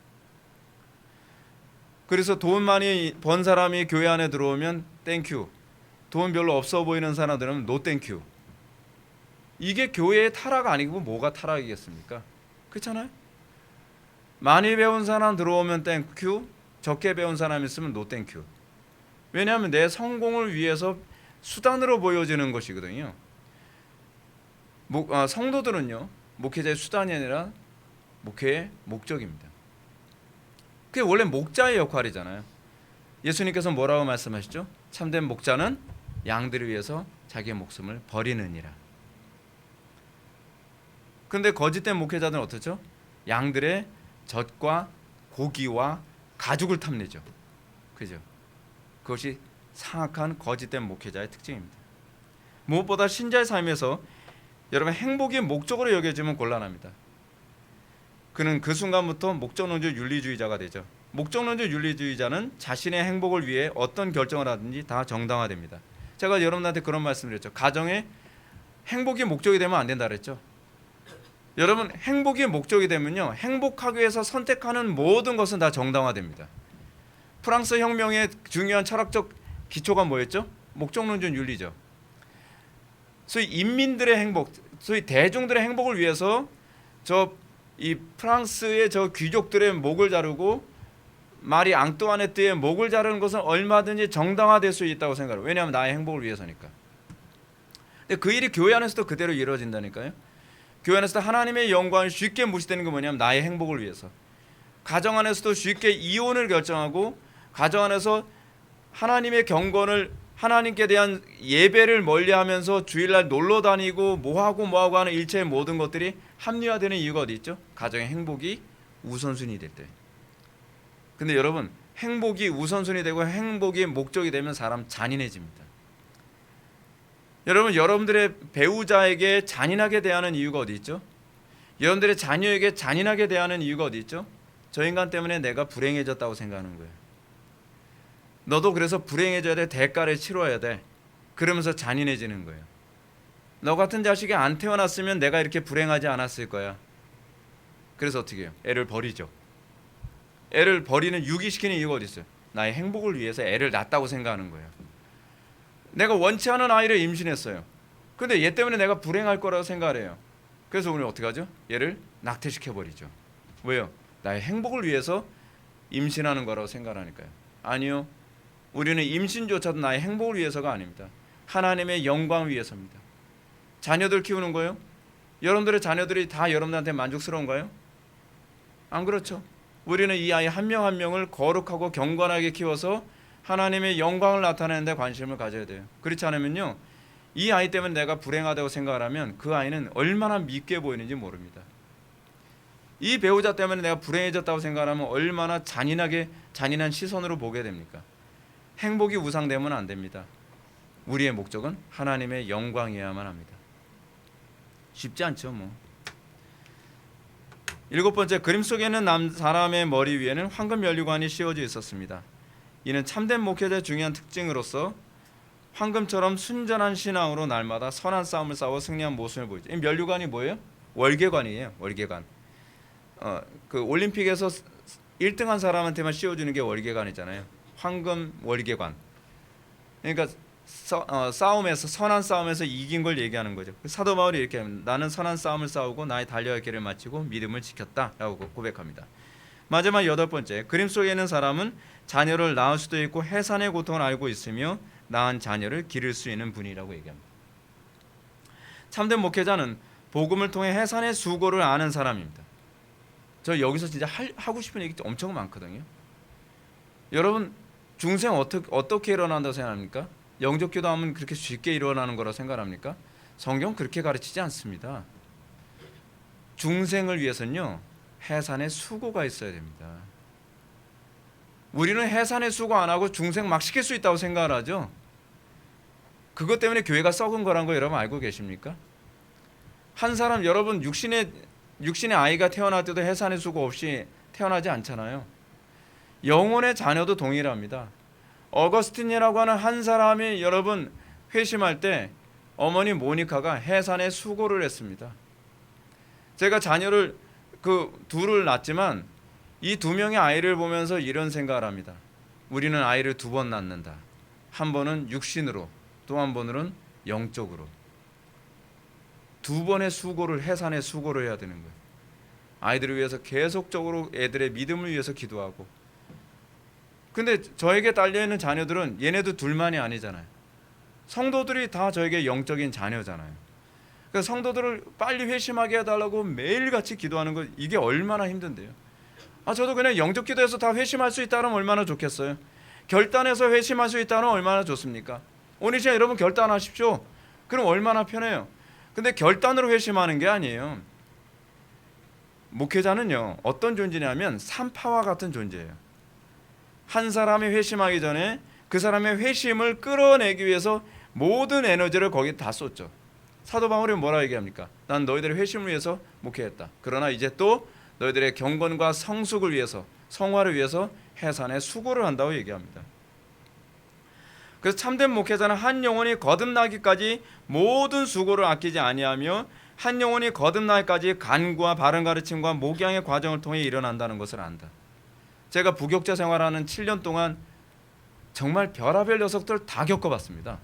그래서 돈 많이 번 사람이 교회 안에 들어오면 땡큐, 돈 별로 없어 보이는 사람들은 노 땡큐. 이게 교회의 타락 아니고 뭐가 타락이겠습니까? 그렇잖아요. 많이 배운 사람 들어오면 땡큐, 적게 배운 사람 있으면 노 땡큐. 왜냐하면 내 성공을 위해서 수단으로 보여지는 것이거든요. 성도들은요, 목회자의 수단이 아니라 목회의 목적입니다. 그게 원래 목자의 역할이잖아요. 예수님께서 뭐라고 말씀하시죠? 참된 목자는 양들을 위해서 자기의 목숨을 버리느니라. 그런데 거짓된 목회자들은 어떻죠? 양들의 젖과 고기와 가죽을 탐내죠. 그죠? 그것이 상악한 거짓된 목회자의 특징입니다. 무엇보다 신자의 삶에서 여러분 행복이 목적으로 여겨지면 곤란합니다. 그는 그 순간부터 목적론적 윤리주의자가 되죠. 목적론적 윤리주의자는 자신의 행복을 위해 어떤 결정을 하든지 다 정당화됩니다. 제가 여러분한테 그런 말씀드렸죠. 가정에 행복이 목적이 되면 안 된다 그랬죠. 여러분 행복이 목적이 되면요, 행복하기 위해서 선택하는 모든 것은 다 정당화됩니다. 프랑스 혁명의 중요한 철학적 기초가 뭐였죠? 목적론적 윤리죠. 소위 인민들의 행복, 소위 대중들의 행복을 위해서 이 프랑스의 저 귀족들의 목을 자르고 마리 앙뚜아네트의 목을 자르는 것은 얼마든지 정당화될 수 있다고 생각해요. 왜냐하면 나의 행복을 위해서니까. 근데 그 일이 교회 안에서도 그대로 이루어진다니까요. 교회 안에서도 하나님의 영광이 쉽게 무시되는 게 뭐냐면 나의 행복을 위해서. 가정 안에서도 쉽게 이혼을 결정하고, 가정 안에서 하나님의 경건을, 하나님께 대한 예배를 멀리하면서 주일날 놀러 다니고 뭐하고 하는 일체의 모든 것들이 합리화되는 이유가 어디 있죠? 가정의 행복이 우선순위 될 때. 근데 여러분, 행복이 우선순위 되고 행복이 목적이 되면 사람 잔인해집니다. 여러분, 여러분들의 배우자에게 잔인하게 대하는 이유가 어디 있죠? 여러분들의 자녀에게 잔인하게 대하는 이유가 어디 있죠? 저 인간 때문에 내가 불행해졌다고 생각하는 거예요. 너도 그래서 불행해져야 돼. 대가를 치러야 돼. 그러면서 잔인해지는 거예요. 너 같은 자식이 안 태어났으면 내가 이렇게 불행하지 않았을 거야. 그래서 어떻게 해요? 애를 버리죠. 애를 버리는, 유기시키는 이유가 어디 있어요? 나의 행복을 위해서 애를 낳았다고 생각하는 거예요. 내가 원치 않은 아이를 임신했어요. 근데 얘 때문에 내가 불행할 거라고 생각을 해요. 그래서 우리는 어떻게 하죠? 얘를 낙태시켜버리죠. 왜요? 나의 행복을 위해서 임신하는 거라고 생각하니까요. 아니요. 우리는 임신조차도 나의 행복을 위해서가 아닙니다. 하나님의 영광 위해서입니다. 자녀들 키우는 거요? 여러분들의 자녀들이 다 여러분들한테 만족스러운가요? 안 그렇죠. 우리는 이 아이 한 명 한 명을 거룩하고 경건하게 키워서 하나님의 영광을 나타내는 데 관심을 가져야 돼요. 그렇지 않으면요, 이 아이 때문에 내가 불행하다고 생각을 하면 그 아이는 얼마나 밉게 보이는지 모릅니다. 이 배우자 때문에 내가 불행해졌다고 생각하면 얼마나 잔인한 시선으로 보게 됩니까? 행복이 우상되면 안 됩니다. 우리의 목적은 하나님의 영광이어야만 합니다. 쉽지 않죠, 뭐. 7번째, 그림 속에 있는 사람의 머리 위에는 황금 면류관이 씌워져 있었습니다. 이는 참된 목회자의 중요한 특징으로서 황금처럼 순전한 신앙으로 날마다 선한 싸움을 싸워 승리한 모습을 보이죠. 이 면류관이 뭐예요? 월계관이에요. 월계관. 그 올림픽에서 1등한 사람한테만 씌워주는 게 월계관이잖아요. 황금 월계관. 그러니까 싸움에서, 선한 싸움에서 이긴 걸 얘기하는 거죠. 사도 바울이 이렇게 합니다. 나는 선한 싸움을 싸우고 나의 달려야 할 길을 마치고 믿음을 지켰다라고 고백합니다. 마지막 8번째, 그림 속에 있는 사람은 자녀를 낳을 수도 있고 해산의 고통을 알고 있으며 낳은 자녀를 기를 수 있는 분이라고 얘기합니다. 참된 목회자는 복음을 통해 해산의 수고를 아는 사람입니다. 저 여기서 진짜 하고 싶은 얘기 엄청 많거든요. 여러분, 중생 어떻게 일어난다고 생각합니까? 영적 기도하면 그렇게 쉽게 일어나는 거라고 생각합니까? 성경 그렇게 가르치지 않습니다. 중생을 위해서는요, 해산의 수고가 있어야 됩니다. 우리는 해산의 수고 안 하고 중생 막 시킬 수 있다고 생각을 하죠. 그것 때문에 교회가 썩은 거란 거 여러분 알고 계십니까? 한 사람, 여러분 육신의 아이가 태어날 때도 해산의 수고 없이 태어나지 않잖아요. 영혼의 자녀도 동일합니다. 어거스틴이라고 하는 한 사람이 여러분 회심할 때 어머니 모니카가 해산의 수고를 했습니다. 제가 자녀를 둘을 낳았지만 이 2명의 아이를 보면서 이런 생각을 합니다. 우리는 아이를 2번 낳는다. 한 번은 육신으로, 또 또 한 번으로는 영적으로. 두 번의 수고를 해산의 수고를 해야 되는 거예요. 아이들을 위해서 계속적으로 애들의 믿음을 위해서 기도하고. 근데 저에게 딸려있는 자녀들은 얘네도 둘만이 아니잖아요. 성도들이 다 저에게 영적인 자녀잖아요. 그래서 성도들을 빨리 회심하게 해달라고 매일같이 기도하는 거, 이게 얼마나 힘든데요. 저도 그냥 영적 기도해서 다 회심할 수 있다면 얼마나 좋겠어요. 결단해서 회심할 수 있다면 얼마나 좋습니까? 오늘 시간 여러분 결단하십시오. 그럼 얼마나 편해요. 근데 결단으로 회심하는 게 아니에요. 목회자는요, 어떤 존재냐면 산파와 같은 존재예요. 한 사람이 회심하기 전에 그 사람의 회심을 끌어내기 위해서 모든 에너지를 거기에 다 쏟죠. 사도 바울이 뭐라 얘기합니까? 난 너희들의 회심을 위해서 목회했다. 그러나 이제 또 너희들의 경건과 성숙을 위해서, 성화를 위해서 해산의 수고를 한다고 얘기합니다. 그래서 참된 목회자는 한 영혼이 거듭나기까지 모든 수고를 아끼지 아니하며 한 영혼이 거듭나기까지 간구와 바른 가르침과 목양의 과정을 통해 일어난다는 것을 안다. 제가 부교육자 생활하는 7년 동안 정말 별의별 녀석들 다 겪어봤습니다.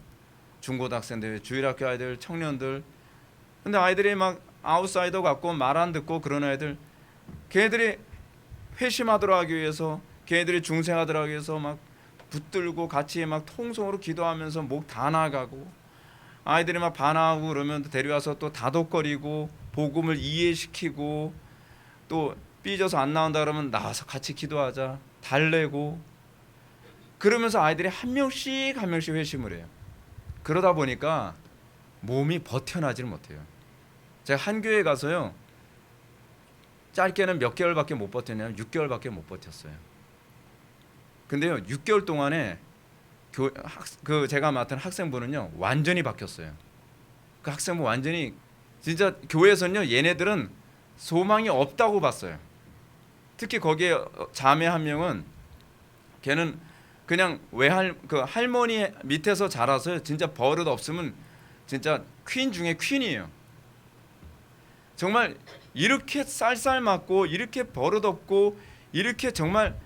중고등학생들, 주일학교 아이들, 청년들. 근데 아이들이 막 아웃사이더 같고 말 안 듣고 그런 애들, 걔네들이 회심하도록 하기 위해서, 걔네들이 중생하도록 하기 위해서 막 붙들고 같이 막 통성으로 기도하면서 목 다 나가고, 아이들이 막 반항하고 그러면 데려와서 또 다독거리고 복음을 이해시키고, 또 삐져서 안 나온다 그러면 나와서 같이 기도하자 달래고, 그러면서 아이들이 한 명씩 회심을 해요. 그러다 보니까 몸이 버텨나지를 못해요. 제가 한 교회 가서요, 짧게는 몇 개월밖에 못 버텼냐면 6개월밖에 못 버텼어요. 근데요, 6개월 동안에 제가 맡은 학생부는요 완전히 바뀌었어요. 그 학생부 완전히, 진짜 교회에서는요 얘네들은 소망이 없다고 봤어요. 특히 거기에 자매 한 명은, 걔는 그냥 그 할머니 밑에서 자라서요, 진짜 버릇 없으면 진짜 퀸 중에 퀸이에요. 정말 이렇게 쌀쌀 맞고 이렇게 버릇 없고 이렇게 정말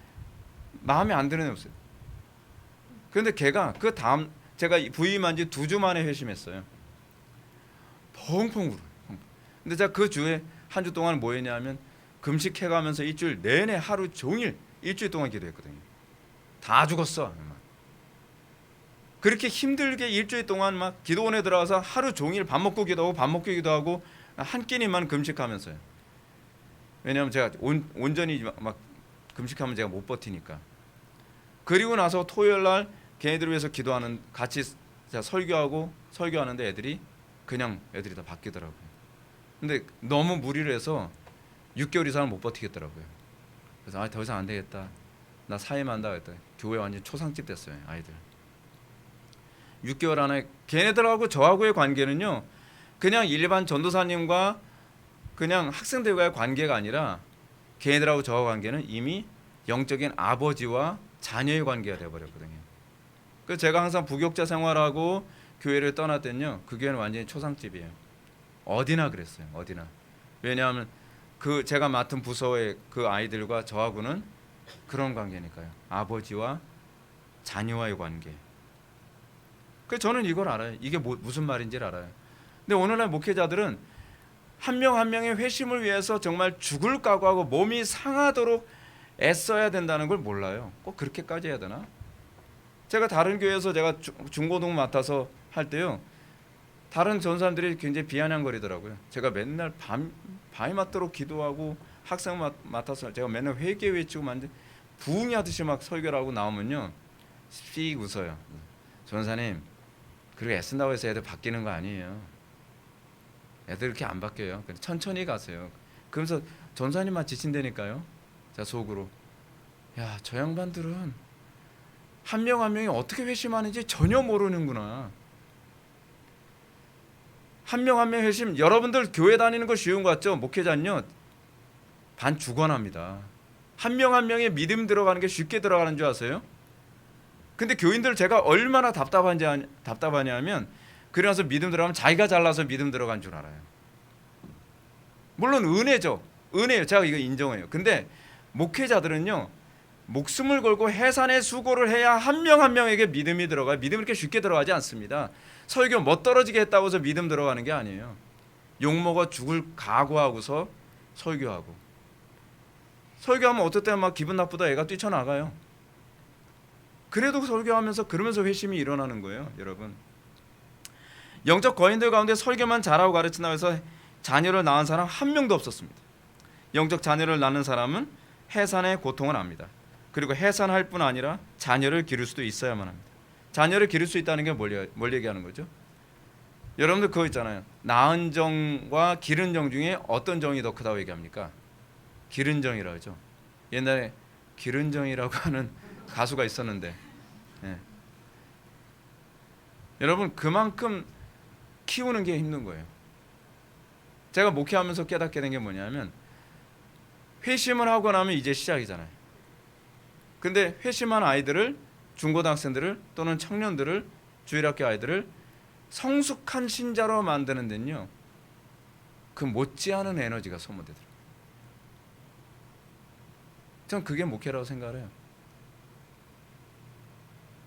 마음에 안 드는 애 없어요. 그런데 걔가 그 다음, 제가 부임한 지 2주 만에 회심했어요. 펑펑 울어요. 근데 제가 그 주에 한 주 동안 뭐 했냐면 금식해가면서 일주일 내내 하루 종일 일주일 동안 기도했거든요. 다 죽었어. 그렇게 힘들게 일주일 동안 막 기도원에 들어가서 하루 종일 밥 먹고 기도하고 밥 먹고 기도하고 한 끼니만 금식하면서요. 왜냐하면 제가 온전히 막 금식하면 제가 못 버티니까. 그리고 나서 토요일 날 걔네들을 위해서 기도하는, 같이 설교하는데 애들이 다 바뀌더라고요. 근데 너무 무리를 해서 6개월 이상을 못 버티겠더라고요. 그래서 더 이상 안 되겠다, 나 사임한다 했더니 교회 완전 초상집 됐어요. 아이들 6개월 안에. 걔네들하고 저하고의 관계는요, 그냥 일반 전도사님과 그냥 학생들과의 관계가 아니라 걔네들하고 저하고 관계는 이미 영적인 아버지와 자녀의 관계가 되어버렸거든요. 그래서 제가 항상 부교육자 생활하고 교회를 떠날 때는요, 그 교회는 완전히 초상집이에요. 어디나 그랬어요. 어디나. 왜냐하면 그 제가 맡은 부서의 그 아이들과 저하고는 그런 관계니까요. 아버지와 자녀와의 관계. 그래서 저는 이걸 알아요. 이게 무슨 말인지를 알아요. 근데 오늘날 목회자들은 한 명 한 명의 회심을 위해서 정말 죽을 각오하고 몸이 상하도록 애써야 된다는 걸 몰라요. 꼭 그렇게까지 해야 되나? 제가 다른 교회에서 제가 중고등 맡아서 할 때요, 다른 전사님들이 굉장히 비아냥거리더라고요. 제가 맨날 밤이 맞도록 기도하고 학생 맡아서 제가 맨날 회개 외치고 부흥이 하듯이 막 설교를 하고 나오면요, 씩 웃어요. 전사님, 그렇게 애쓴다고 해서 애들 바뀌는 거 아니에요. 애들 그렇게 안 바뀌어요. 천천히 가세요. 그러면서 전사님만 지친다니까요. 자, 속으로, 야, 저 양반들은 한 명 한 명이 어떻게 회심하는지 전혀 모르는구나. 한 명 한 명 회심, 여러분들 교회 다니는 거 쉬운 거 같죠? 목회자는요, 반 죽어납니다. 한 명 한 명의 믿음 들어가는 게 쉽게 들어가는 줄 아세요? 근데 교인들 제가 얼마나 답답하냐면, 그래서 믿음 들어가면 자기가 잘나서 믿음 들어간 줄 알아요. 물론 은혜죠. 은혜요. 제가 이거 인정해요. 근데 목회자들은요, 목숨을 걸고 해산의 수고를 해야 한 명 한 명에게 믿음이 들어가요. 믿음이 그렇게 쉽게 들어가지 않습니다. 설교 멋떨어지게 했다고 해서 믿음 들어가는 게 아니에요. 욕먹어 죽을 각오하고서 설교하고, 설교하면 어떨 때는 막 기분 나쁘다 애가 뛰쳐나가요. 그래도 설교하면서 그러면서 회심이 일어나는 거예요. 여러분, 영적 거인들 가운데 설교만 잘하고 가르친다고 해서 자녀를 낳은 사람 한 명도 없었습니다. 영적 자녀를 낳는 사람은 해산의 고통을 압니다. 그리고 해산할 뿐 아니라 자녀를 기를 수도 있어야만 합니다. 자녀를 기를 수 있다는 게 뭘 얘기하는 거죠? 여러분들 그거 있잖아요. 낳은 정과 기른 정 중에 어떤 정이 더 크다고 얘기합니까? 기른 정이라고 하죠. 옛날에 기른 정이라고 하는 가수가 있었는데, 예. 여러분, 그만큼 키우는 게 힘든 거예요. 제가 목회하면서 깨닫게 된 게 뭐냐면, 회심을 하고 나면 이제 시작이잖아요. 근데 회심한 아이들을, 중고등학생들을 또는 청년들을, 주일학교 아이들을 성숙한 신자로 만드는 데는요, 그 못지않은 에너지가 소모되더라고요. 전 그게 목회라고 생각을 해요.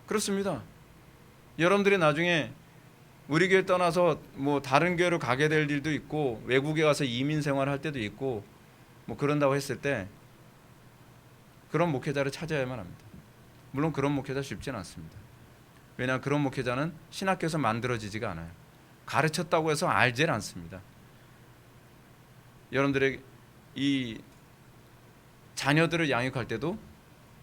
그렇습니다. 여러분들이 나중에 우리 교회 떠나서 뭐 다른 교회로 가게 될 일도 있고, 외국에 가서 이민 생활할 때도 있고, 뭐 그런다고 했을 때 그런 목회자를 찾아야만 합니다. 물론 그런 목회자 쉽지는 않습니다. 왜냐하면 그런 목회자는 신학교에서 만들어지지가 않아요. 가르쳤다고 해서 알질 않습니다. 여러분들의 이 자녀들을 양육할 때도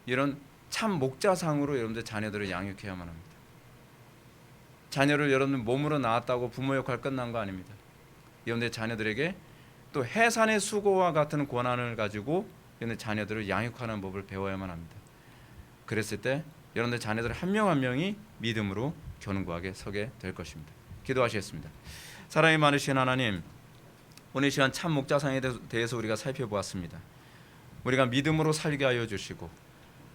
이런 참 목자상으로 여러분들 자녀들을 양육해야만 합니다. 자녀를 여러분 몸으로 낳았다고 부모 역할 끝난 거 아닙니다. 여러분들 자녀들에게 또 해산의 수고와 같은 권한을 가지고 여러분들 자녀들을 양육하는 법을 배워야만 합니다. 그랬을 때 여러분들 자녀들 한 명 한 명이 믿음으로 견고하게 서게 될 것입니다. 기도하시겠습니다. 사랑이 많으신 하나님, 오늘 이 시간 참 목자상에 대해서 우리가 살펴보았습니다. 우리가 믿음으로 살게 하여 주시고,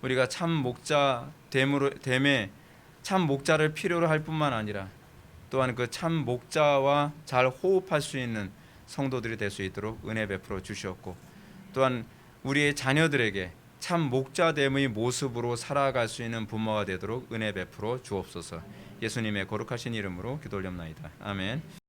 우리가 참 목자 됨에 참 목자를 필요로 할 뿐만 아니라 또한 그 참 목자와 잘 호흡할 수 있는 성도들이 될 수 있도록 은혜 베풀어 주시었고, 또한 우리의 자녀들에게 참 목자됨의 모습으로 살아갈 수 있는 부모가 되도록 은혜 베풀어 주옵소서. 예수님의 거룩하신 이름으로 기도 올립나이다. 아멘.